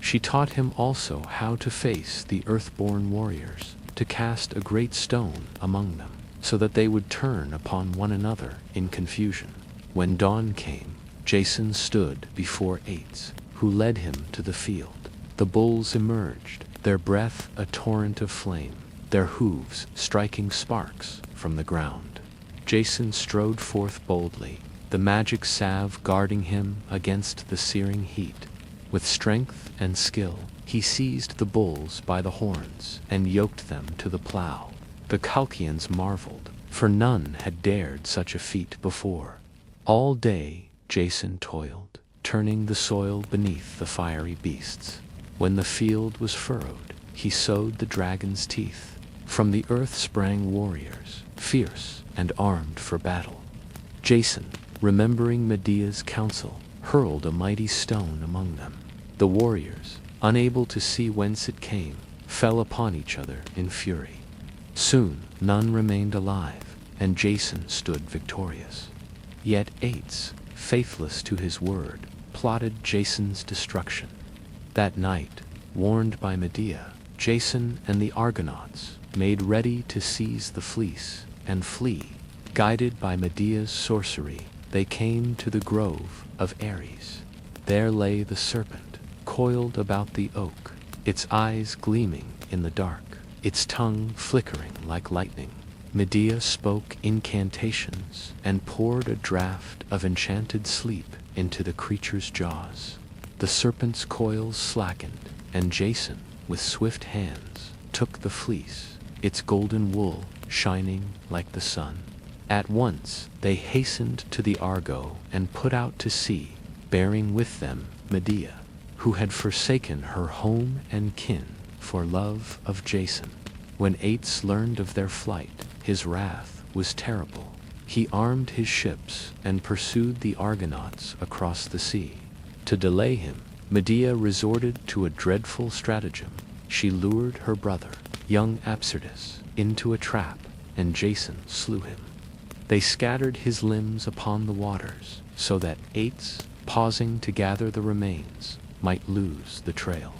She taught him also how to face the earthborn warriors, to cast a great stone among them, so that they would turn upon one another in confusion. When dawn came, Jason stood before Ates, who led him to the field. The bulls emerged, their breath a torrent of flame, their hooves striking sparks from the ground. Jason strode forth boldly, the magic salve guarding him against the searing heat. With strength and skill, he seized the bulls by the horns and yoked them to the plow. The Colchians marveled, for none had dared such a feat before. All day Jason toiled, turning the soil beneath the fiery beasts. When the field was furrowed, he sowed the dragon's teeth. From the earth sprang warriors, fierce and armed for battle. Jason, remembering Medea's counsel, hurled a mighty stone among them. The warriors, unable to see whence it came, fell upon each other in fury. Soon none remained alive, and Jason stood victorious. Yet Ates, faithless to his word, plotted Jason's destruction. That night, warned by Medea, Jason and the Argonauts made ready to seize the fleece and flee. Guided by Medea's sorcery, they came to the grove of Ares. There lay the serpent, coiled about the oak, its eyes gleaming in the dark, its tongue flickering like lightning. Medea spoke incantations and poured a draught of enchanted sleep into the creature's jaws. The serpent's coils slackened, and Jason, with swift hands, took the fleece, its golden wool shining like the sun. At once they hastened to the Argo and put out to sea, bearing with them Medea, who had forsaken her home and kin for love of Jason. When Ates learned of their flight, his wrath was terrible. He armed his ships and pursued the Argonauts across the sea. To delay him, Medea resorted to a dreadful stratagem. She lured her brother, young Apsyrtus, into a trap, and Jason slew him. They scattered his limbs upon the waters, so that Ates, pausing to gather the remains, might lose the trail.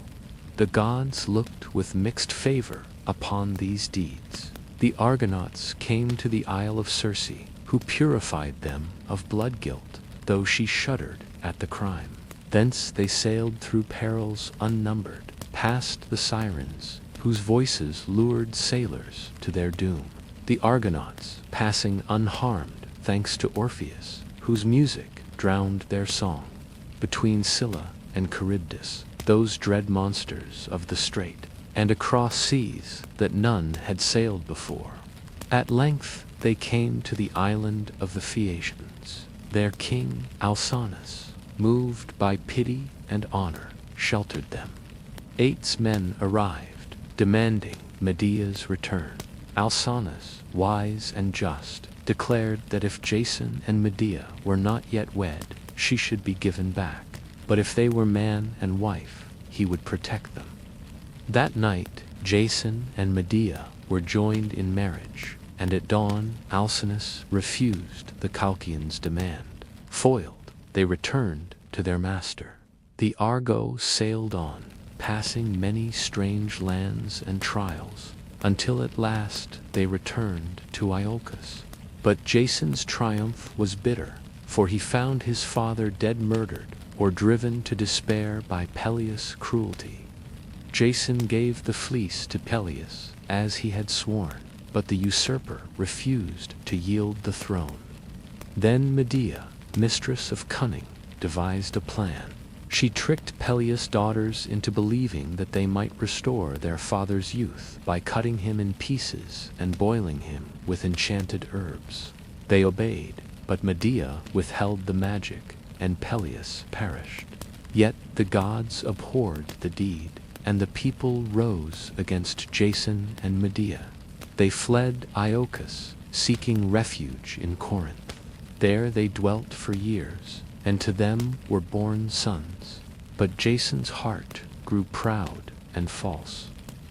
The gods looked with mixed favor upon these deeds. The Argonauts came to the Isle of Circe, who purified them of blood guilt, though she shuddered at the crime. Thence they sailed through perils unnumbered, past the sirens, whose voices lured sailors to their doom. The Argonauts, passing unharmed thanks to Orpheus, whose music drowned their song. Between Scylla and Charybdis, those dread monsters of the strait, and across seas that none had sailed before. At length they came to the island of the Phaeacians. Their king, Alcinous, moved by pity and honor, sheltered them. 8 men arrived, demanding Medea's return. Alcinous, wise and just, declared that if Jason and Medea were not yet wed, she should be given back, but if they were man and wife, he would protect them. That night, Jason and Medea were joined in marriage, and at dawn Alcinous refused the Colchians' demand. Foiled, they returned to their master. The Argo sailed on, passing many strange lands and trials, until at last they returned to Iolcus. But Jason's triumph was bitter, for he found his father dead, murdered, or driven to despair by Peleus' cruelty. Jason gave the fleece to Peleus, as he had sworn, but the usurper refused to yield the throne. Then Medea, mistress of cunning, devised a plan. She tricked Peleus' daughters into believing that they might restore their father's youth by cutting him in pieces and boiling him with enchanted herbs. They obeyed, but Medea withheld the magic, and Peleus perished. Yet the gods abhorred the deed, and the people rose against Jason and Medea. They fled Iolcus, seeking refuge in Corinth. There they dwelt for years, and to them were born sons. But Jason's heart grew proud and false.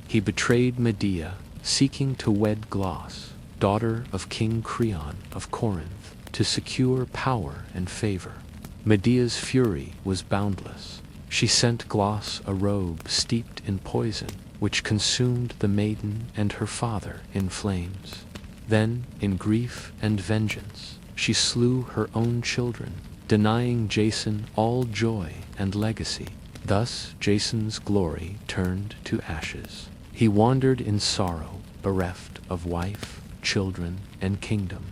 He betrayed Medea, seeking to wed Glauce, daughter of King Creon of Corinth, to secure power and favor. Medea's fury was boundless. She sent Glauce a robe steeped in poison, which consumed the maiden and her father in flames. Then, in grief and vengeance, she slew her own children, denying Jason all joy and legacy. Thus Jason's glory turned to ashes. He wandered in sorrow, bereft of wife, children, and kingdom.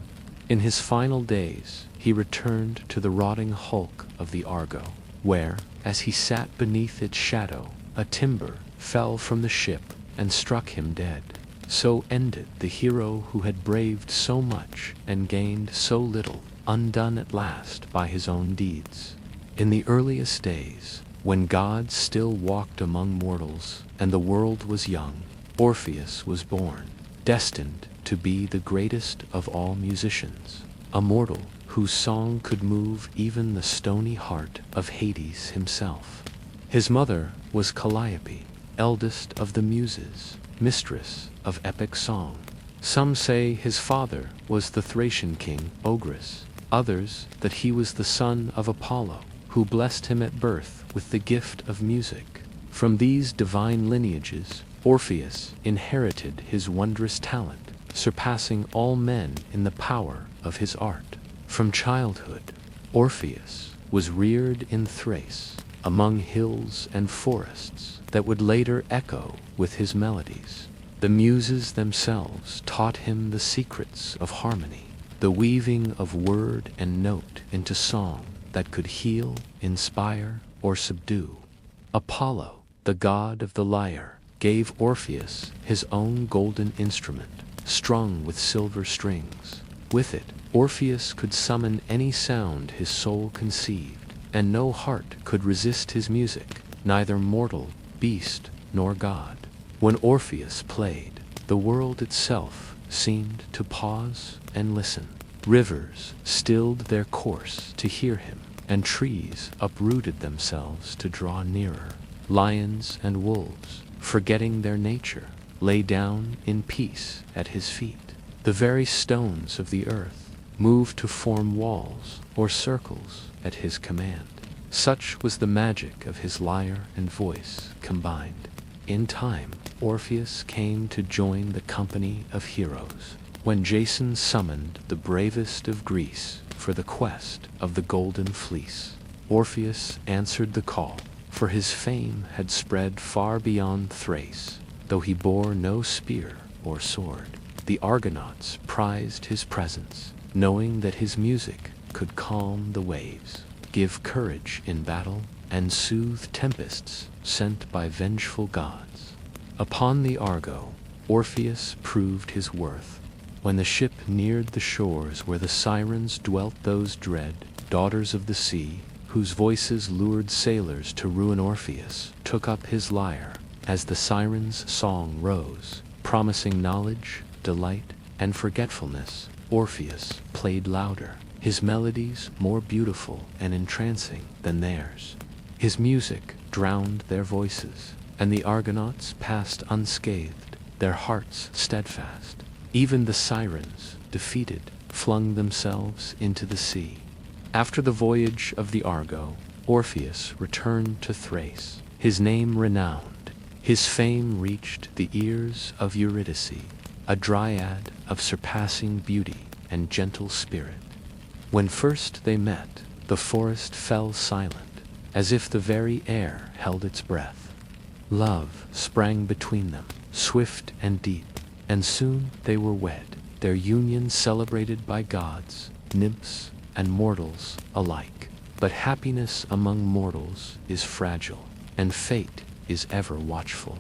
In his final days, he returned to the rotting hulk of the Argo, where, as he sat beneath its shadow, a timber fell from the ship and struck him dead. So ended the hero who had braved so much and gained so little, undone at last by his own deeds. In the earliest days, when gods still walked among mortals and the world was young, Orpheus was born, destined to be the greatest of all musicians, a mortal whose song could move even the stony heart of Hades himself. His mother was Calliope, eldest of the Muses, mistress of epic song. Some say his father was the Thracian king Ogyges, others that he was the son of Apollo, who blessed him at birth with the gift of music. From these divine lineages, Orpheus inherited his wondrous talent, surpassing all men in the power of his art. From childhood, Orpheus was reared in Thrace, among hills and forests that would later echo with his melodies. The Muses themselves taught him the secrets of harmony, the weaving of word and note into song that could heal, inspire, or subdue. Apollo, the god of the lyre, gave Orpheus his own golden instrument, strung with silver strings. With it, Orpheus could summon any sound his soul conceived, and no heart could resist his music, neither mortal, beast, nor god. When Orpheus played, the world itself seemed to pause and listen. Rivers stilled their course to hear him, and trees uprooted themselves to draw nearer. Lions and wolves, forgetting their nature, lay down in peace at his feet. The very stones of the earth moved to form walls or circles at his command. Such was the magic of his lyre and voice combined. In time, Orpheus came to join the company of heroes. When Jason summoned the bravest of Greece for the quest of the Golden Fleece, Orpheus answered the call, for his fame had spread far beyond Thrace, though he bore no spear or sword. The Argonauts prized his presence, knowing that his music could calm the waves, give courage in battle, and soothe tempests sent by vengeful gods. Upon the Argo, Orpheus proved his worth. When the ship neared the shores where the sirens dwelt, those dread daughters of the sea, whose voices lured sailors to ruin, Orpheus took up his lyre as the sirens' song rose, promising knowledge, delight, and forgetfulness. Orpheus played louder, his melodies more beautiful and entrancing than theirs. His music drowned their voices, and the Argonauts passed unscathed, their hearts steadfast. Even the sirens, defeated, flung themselves into the sea. After the voyage of the Argo, Orpheus returned to Thrace, his name renowned. His fame reached the ears of Eurydice, a dryad of surpassing beauty and gentle spirit. When first they met, the forest fell silent, as if the very air held its breath. Love sprang between them, swift and deep, and soon they were wed, their union celebrated by gods, nymphs, and mortals alike. But happiness among mortals is fragile, and fate is ever watchful.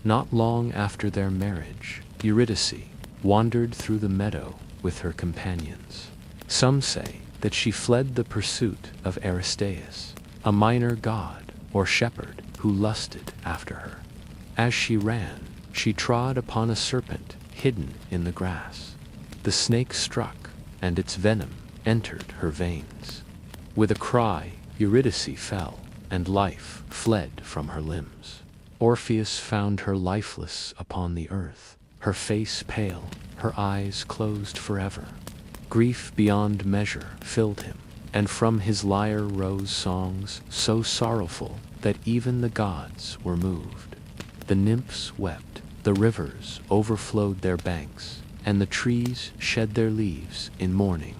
Not long after their marriage, Eurydice wandered through the meadow with her companions. Some say that she fled the pursuit of Aristaeus, a minor god or shepherd who lusted after her. As she ran, she trod upon a serpent hidden in the grass. The snake struck, and its venom entered her veins. With a cry, Eurydice fell, and life fled from her limbs. Orpheus found her lifeless upon the earth, her face pale, her eyes closed forever. Grief beyond measure filled him, and from his lyre rose songs so sorrowful that even the gods were moved. The nymphs wept, the rivers overflowed their banks, and the trees shed their leaves in mourning.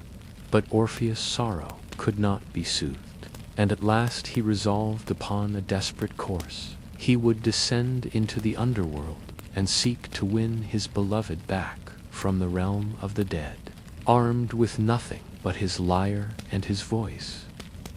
But Orpheus' sorrow could not be soothed, and at last he resolved upon a desperate course. He would descend into the underworld and seek to win his beloved back from the realm of the dead, armed with nothing but his lyre and his voice.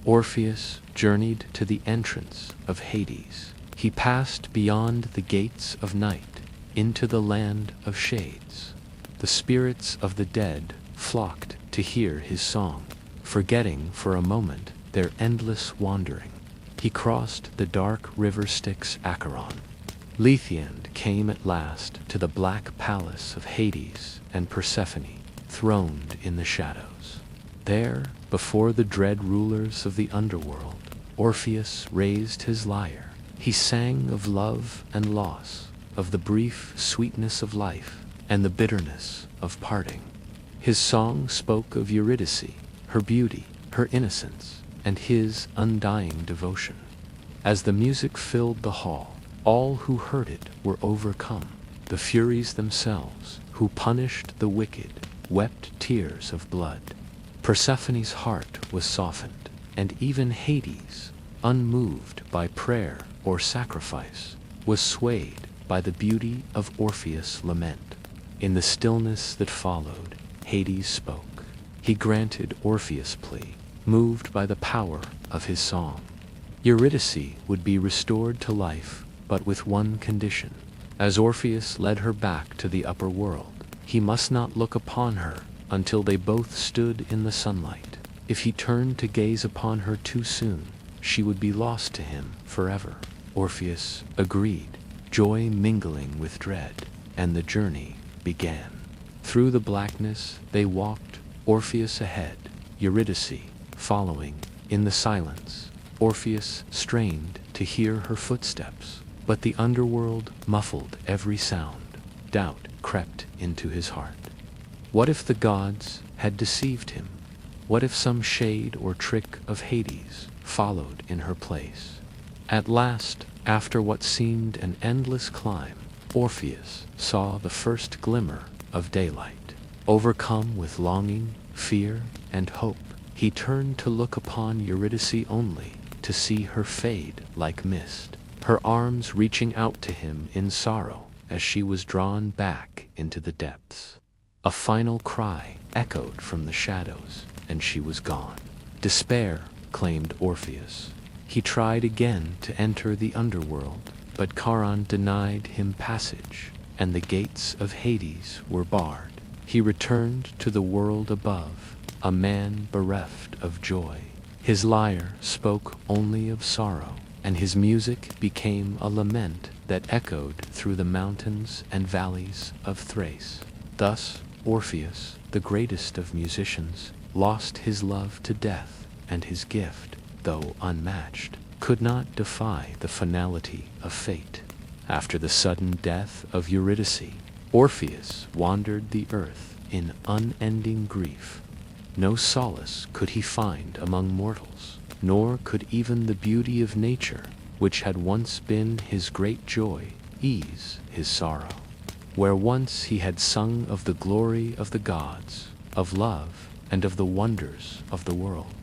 Orpheus journeyed to the entrance of Hades. He passed beyond the gates of night into the land of shades. The spirits of the dead flocked to hear his song, forgetting for a moment their endless wandering. He crossed the dark river Styx Acheron. Lethean came at last to the black palace of Hades and Persephone, throned in the shadows. There, before the dread rulers of the underworld, Orpheus raised his lyre. He sang of love and loss, of the brief sweetness of life and the bitterness of parting. His song spoke of Eurydice, her beauty, her innocence, and his undying devotion. As the music filled the hall, all who heard it were overcome. The Furies themselves, who punished the wicked, wept tears of blood. Persephone's heart was softened, and even Hades, unmoved by prayer or sacrifice, was swayed by the beauty of Orpheus' lament. In the stillness that followed, Hades spoke. He granted Orpheus' plea, moved by the power of his song. Eurydice would be restored to life, but with one condition. As Orpheus led her back to the upper world, he must not look upon her until they both stood in the sunlight. If he turned to gaze upon her too soon, she would be lost to him forever. Orpheus agreed, joy mingling with dread, and the journey began. Through the blackness they walked, Orpheus ahead, Eurydice following. In the silence, Orpheus strained to hear her footsteps, but the underworld muffled every sound. Doubt crept into his heart. What if the gods had deceived him? What if some shade or trick of Hades followed in her place? At last, after what seemed an endless climb, Orpheus saw the first glimmer of daylight. Overcome with longing, fear, and hope, he turned to look upon Eurydice only to see her fade like mist, her arms reaching out to him in sorrow as she was drawn back into the depths. A final cry echoed from the shadows, and she was gone. Despair claimed Orpheus. He tried again to enter the underworld, but Charon denied him passage, and the gates of Hades were barred. He returned to the world above, a man bereft of joy. His lyre spoke only of sorrow, and his music became a lament that echoed through the mountains and valleys of Thrace. Thus, Orpheus, the greatest of musicians, lost his love to death, and his gift, though unmatched, could not defy the finality of fate. After the sudden death of Eurydice, Orpheus wandered the earth in unending grief. No solace could he find among mortals, nor could even the beauty of nature, which had once been his great joy, ease his sorrow. Where once he had sung of the glory of the gods, of love, and of the wonders of the world,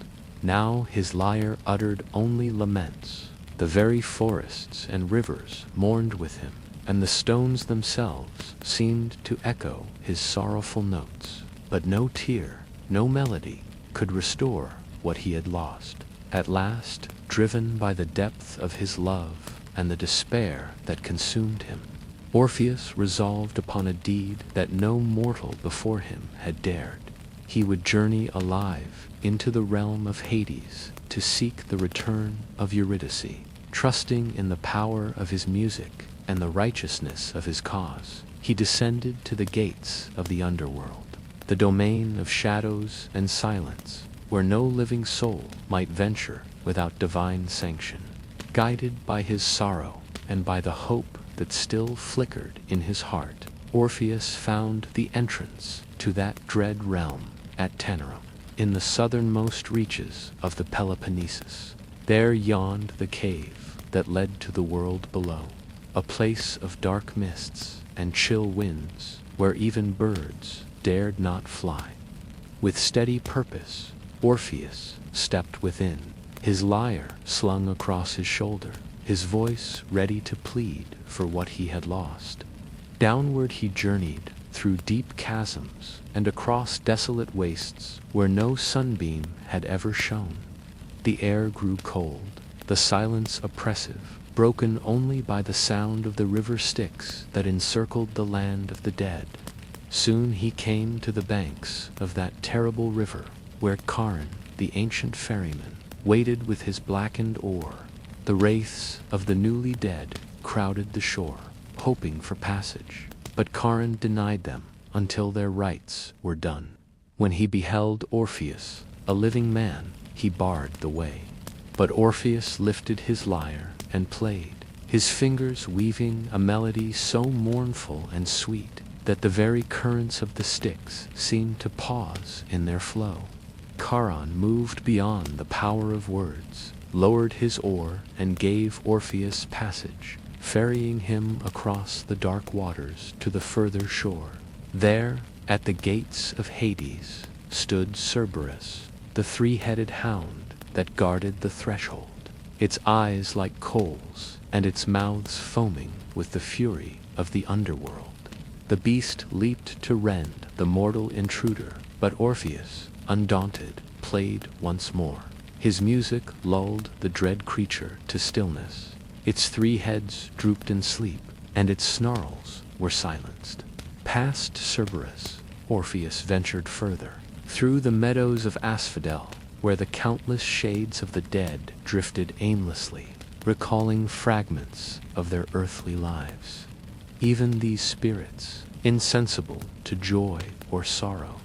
now his lyre uttered only laments. The very forests and rivers mourned with him, and the stones themselves seemed to echo his sorrowful notes. But no tear, no melody, could restore what he had lost. At last, driven by the depth of his love and the despair that consumed him, Orpheus resolved upon a deed that no mortal before him had dared. He would journey alive into the realm of Hades to seek the return of Eurydice. Trusting in the power of his music and the righteousness of his cause, he descended to the gates of the Underworld, the domain of shadows and silence, where no living soul might venture without divine sanction. Guided by his sorrow and by the hope that still flickered in his heart, Orpheus found the entrance to that dread realm at Tenerife, in the southernmost reaches of the Peloponnesus. There yawned the cave that led to the world below, a place of dark mists and chill winds where even birds dared not fly. With steady purpose, Orpheus stepped within, his lyre slung across his shoulder, his voice ready to plead for what he had lost. Downward he journeyed through deep chasms and across desolate wastes where no sunbeam had ever shone. The air grew cold, the silence oppressive, broken only by the sound of the river Styx that encircled the land of the dead. Soon he came to the banks of that terrible river where Charon, the ancient ferryman, waited with his blackened oar. The wraiths of the newly dead crowded the shore, hoping for passage, but Charon denied them until their rites were done. When he beheld Orpheus, a living man, he barred the way. But Orpheus lifted his lyre and played, his fingers weaving a melody so mournful and sweet that the very currents of the Styx seemed to pause in their flow. Charon, moved beyond the power of words, lowered his oar and gave Orpheus passage, ferrying him across the dark waters to the further shore. There, at the gates of Hades, stood Cerberus, the three-headed hound that guarded the threshold, its eyes like coals and its mouths foaming with the fury of the underworld. The beast leaped to rend the mortal intruder, but Orpheus, undaunted, played once more. His music lulled the dread creature to stillness. Its three heads drooped in sleep, and its snarls were silenced. Past Cerberus, Orpheus ventured further, through the meadows of Asphodel, where the countless shades of the dead drifted aimlessly, recalling fragments of their earthly lives. Even these spirits, insensible to joy or sorrow,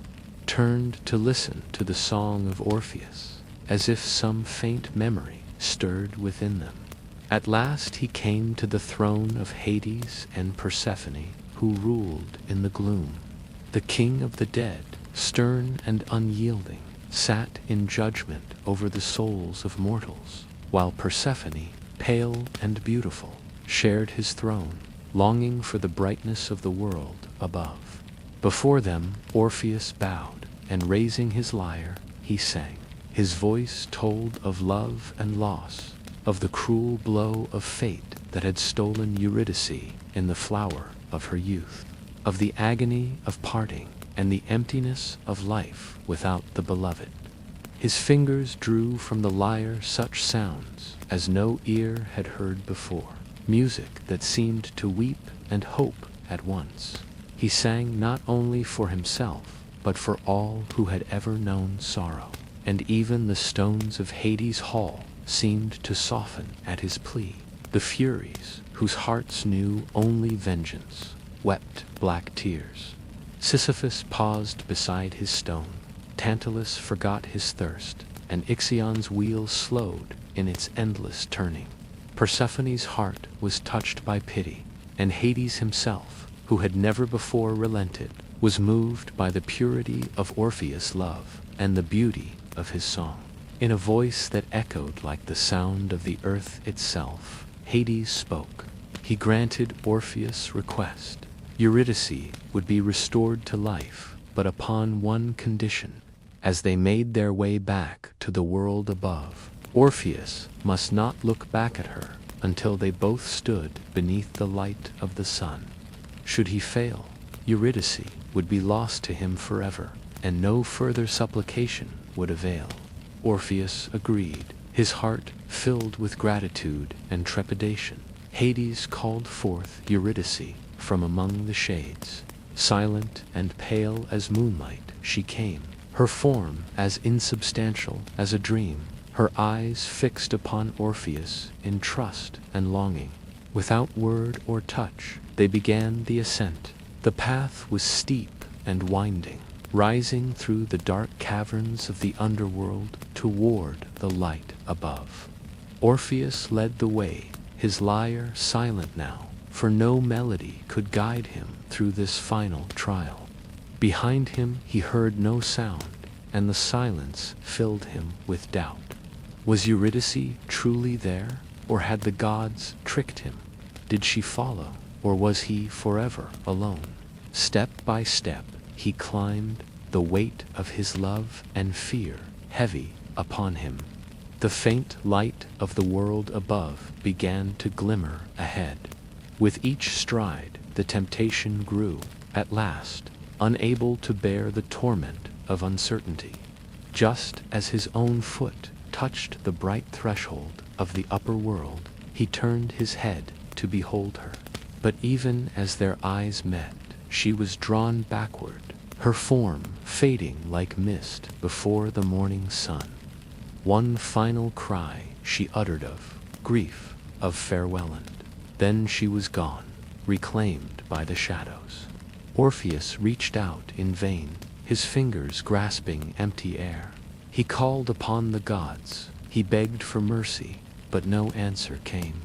turned to listen to the song of Orpheus, as if some faint memory stirred within them. At last he came to the throne of Hades and Persephone, who ruled in the gloom. The king of the dead, stern and unyielding, sat in judgment over the souls of mortals, while Persephone, pale and beautiful, shared his throne, longing for the brightness of the world above. Before them Orpheus bowed, and raising his lyre, he sang. His voice told of love and loss, of the cruel blow of fate that had stolen Eurydice in the flower of her youth, of the agony of parting and the emptiness of life without the beloved. His fingers drew from the lyre such sounds as no ear had heard before, music that seemed to weep and hope at once. He sang not only for himself, but for all who had ever known sorrow, and even the stones of Hades' hall seemed to soften at his plea. The Furies, whose hearts knew only vengeance, wept black tears. Sisyphus paused beside his stone, Tantalus forgot his thirst, and Ixion's wheel slowed in its endless turning. Persephone's heart was touched by pity, and Hades himself, who had never before relented, was moved by the purity of Orpheus' love and the beauty of his song. In a voice that echoed like the sound of the earth itself, Hades spoke. He granted Orpheus' request. Eurydice would be restored to life, but upon one condition. As they made their way back to the world above, Orpheus must not look back at her until they both stood beneath the light of the sun. Should he fail, Eurydice would be lost to him forever, and no further supplication would avail. Orpheus agreed, his heart filled with gratitude and trepidation. Hades called forth Eurydice from among the shades. Silent and pale as moonlight she came, her form as insubstantial as a dream, her eyes fixed upon Orpheus in trust and longing. Without word or touch, they began the ascent. The path was steep and winding, rising through the dark caverns of the underworld toward the light above. Orpheus led the way, his lyre silent now, for no melody could guide him through this final trial. Behind him he heard no sound, and the silence filled him with doubt. Was Eurydice truly there, or had the gods tricked him? Did she follow, or was he forever alone? Step by step he climbed, the weight of his love and fear heavy upon him. The faint light of the world above began to glimmer ahead. With each stride the temptation grew, at last, unable to bear the torment of uncertainty. Just as his own foot touched the bright threshold of the upper world, he turned his head to behold her. But even as their eyes met, she was drawn backward, her form fading like mist before the morning sun. One final cry she uttered of grief, of farewelland. Then she was gone, reclaimed by the shadows. Orpheus reached out in vain, his fingers grasping empty air. He called upon the gods, he begged for mercy, but no answer came.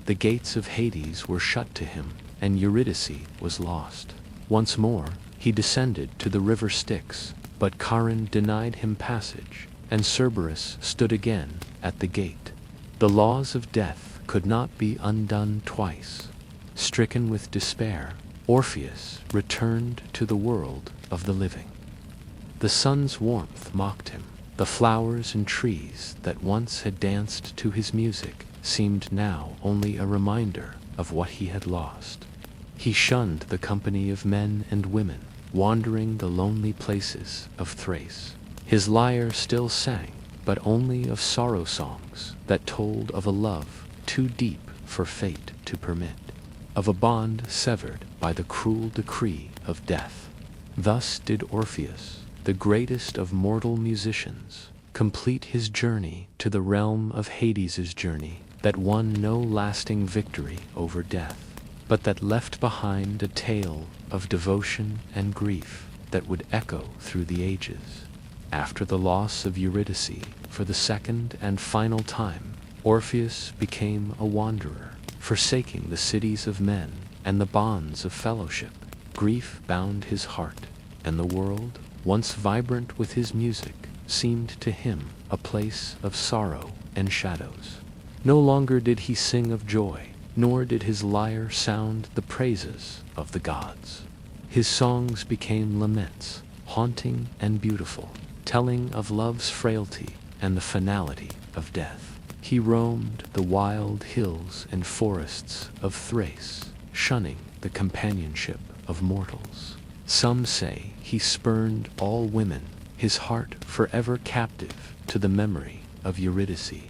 The gates of Hades were shut to him, and Eurydice was lost. Once more, he descended to the river Styx, but Charon denied him passage, and Cerberus stood again at the gate. The laws of death could not be undone twice. Stricken with despair, Orpheus returned to the world of the living. The sun's warmth mocked him. The flowers and trees that once had danced to his music seemed now only a reminder of what he had lost. He shunned the company of men and women, wandering the lonely places of Thrace. His lyre still sang, but only of sorrow songs that told of a love too deep for fate to permit, of a bond severed by the cruel decree of death. Thus did Orpheus, the greatest of mortal musicians, complete his journey to the realm of Hades' journey that won no lasting victory over death, but that left behind a tale of devotion and grief that would echo through the ages. After the loss of Eurydice, for the second and final time, Orpheus became a wanderer, forsaking the cities of men and the bonds of fellowship. Grief bound his heart, and the world, once vibrant with his music, seemed to him a place of sorrow and shadows. No longer did he sing of joy, nor did his lyre sound the praises of the gods. His songs became laments, haunting and beautiful, telling of love's frailty and the finality of death. He roamed the wild hills and forests of Thrace, shunning the companionship of mortals. Some say he spurned all women, his heart forever captive to the memory of Eurydice.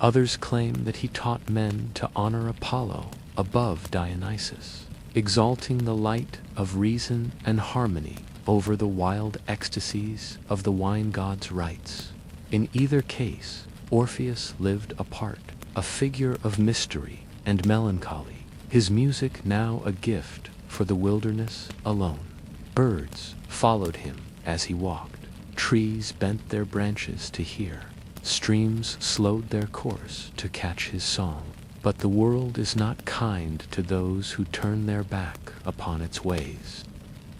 Others claim that he taught men to honor Apollo above Dionysus, exalting the light of reason and harmony over the wild ecstasies of the wine god's rites. In either case, Orpheus lived apart, a figure of mystery and melancholy, his music now a gift for the wilderness alone. Birds followed him as he walked, trees bent their branches to hear, streams slowed their course to catch his song. But the world is not kind to those who turn their back upon its ways.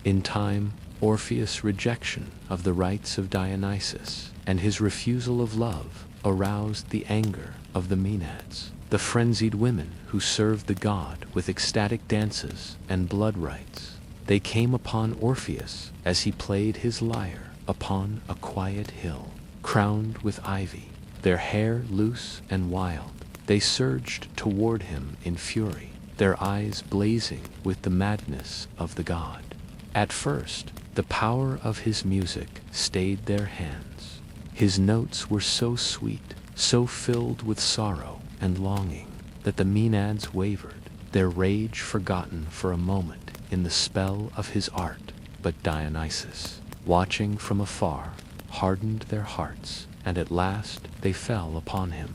In time, Orpheus' rejection of the rites of Dionysus and his refusal of love aroused the anger of the Maenads, the frenzied women who served the god with ecstatic dances and blood rites. They came upon Orpheus as he played his lyre upon a quiet hill, crowned with ivy, their hair loose and wild. They surged toward him in fury, their eyes blazing with the madness of the god. At first, the power of his music stayed their hands. His notes were so sweet, so filled with sorrow and longing, that the Maenads wavered, their rage forgotten for a moment in the spell of his art. But Dionysus, watching from afar, hardened their hearts, and at last they fell upon him.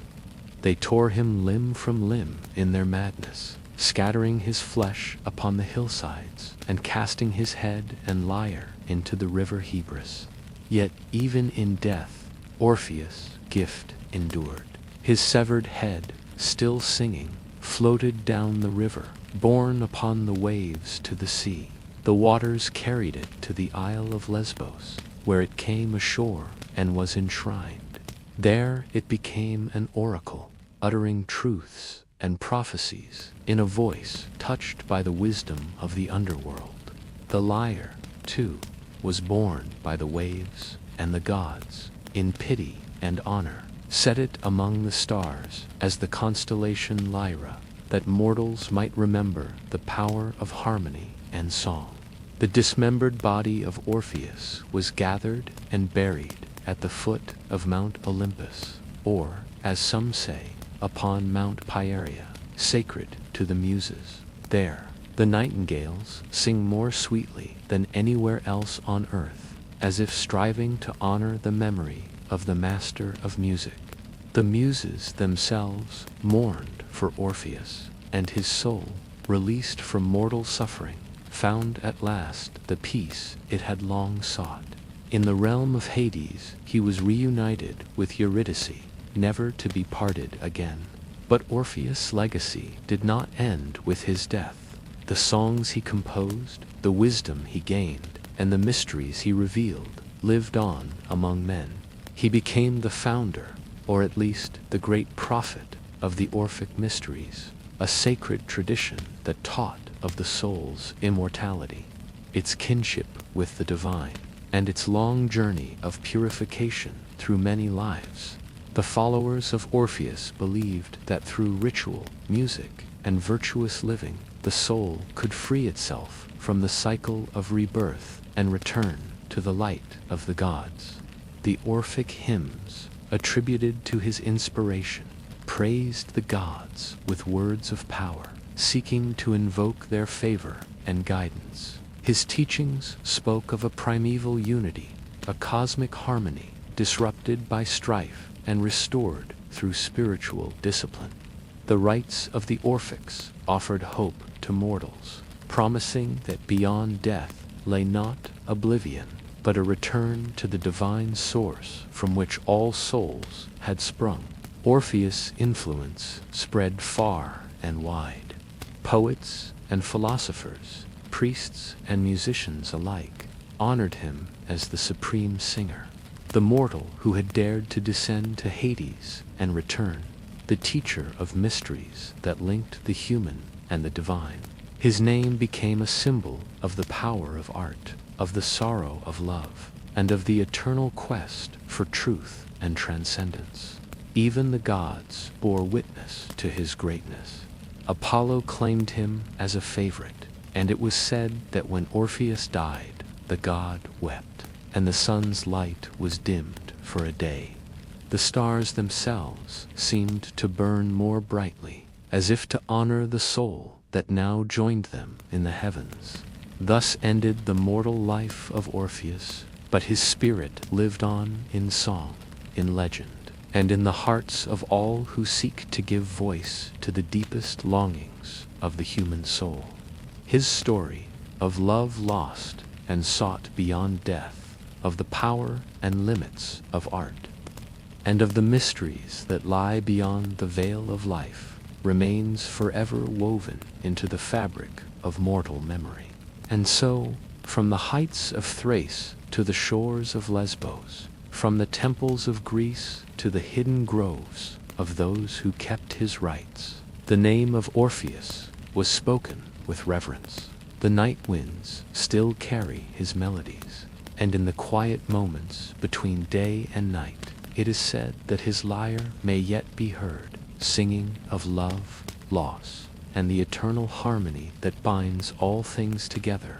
They tore him limb from limb in their madness, scattering his flesh upon the hillsides and casting his head and lyre into the river Hebrus. Yet even in death, Orpheus' gift endured. His severed head, still singing, floated down the river, borne upon the waves to the sea. The waters carried it to the Isle of Lesbos, where it came ashore and was enshrined. There it became an oracle, uttering truths and prophecies in a voice touched by the wisdom of the underworld. The lyre, too, was borne by the waves, and the gods, in pity and honor, set it among the stars as the constellation Lyra, that mortals might remember the power of harmony and song. The dismembered body of Orpheus was gathered and buried at the foot of Mount Olympus, or, as some say, upon Mount Pieria, sacred to the Muses. There, the nightingales sing more sweetly than anywhere else on earth, as if striving to honor the memory of the master of music. The Muses themselves mourned for Orpheus, and his soul, released from mortal suffering, found at last the peace it had long sought. In the realm of Hades, he was reunited with Eurydice, never to be parted again. But Orpheus' legacy did not end with his death. The songs he composed, the wisdom he gained, and the mysteries he revealed lived on among men. He became the founder, or at least the great prophet, of the Orphic mysteries, a sacred tradition that taught of the soul's immortality, its kinship with the divine, and its long journey of purification through many lives. The followers of Orpheus believed that through ritual, music, and virtuous living, the soul could free itself from the cycle of rebirth and return to the light of the gods. The Orphic hymns, attributed to his inspiration, praised the gods with words of power, seeking to invoke their favor and guidance. His teachings spoke of a primeval unity, a cosmic harmony, disrupted by strife and restored through spiritual discipline. The rites of the Orphics offered hope to mortals, promising that beyond death lay not oblivion, but a return to the divine source from which all souls had sprung. Orpheus' influence spread far and wide. Poets and philosophers, priests and musicians alike, honored him as the supreme singer, the mortal who had dared to descend to Hades and return, the teacher of mysteries that linked the human and the divine. His name became a symbol of the power of art, of the sorrow of love, and of the eternal quest for truth and transcendence. Even the gods bore witness to his greatness. Apollo claimed him as a favorite, and it was said that when Orpheus died, the god wept, and the sun's light was dimmed for a day. The stars themselves seemed to burn more brightly, as if to honor the soul that now joined them in the heavens. Thus ended the mortal life of Orpheus, but his spirit lived on in song, in legend, and in the hearts of all who seek to give voice to the deepest longings of the human soul. His story of love lost and sought beyond death, of the power and limits of art, and of the mysteries that lie beyond the veil of life, remains forever woven into the fabric of mortal memory. And so, from the heights of Thrace to the shores of Lesbos, from the temples of Greece to the hidden groves of those who kept his rites, the name of Orpheus was spoken with reverence. The night winds still carry his melodies, and in the quiet moments between day and night, it is said that his lyre may yet be heard, singing of love, loss, and the eternal harmony that binds all things together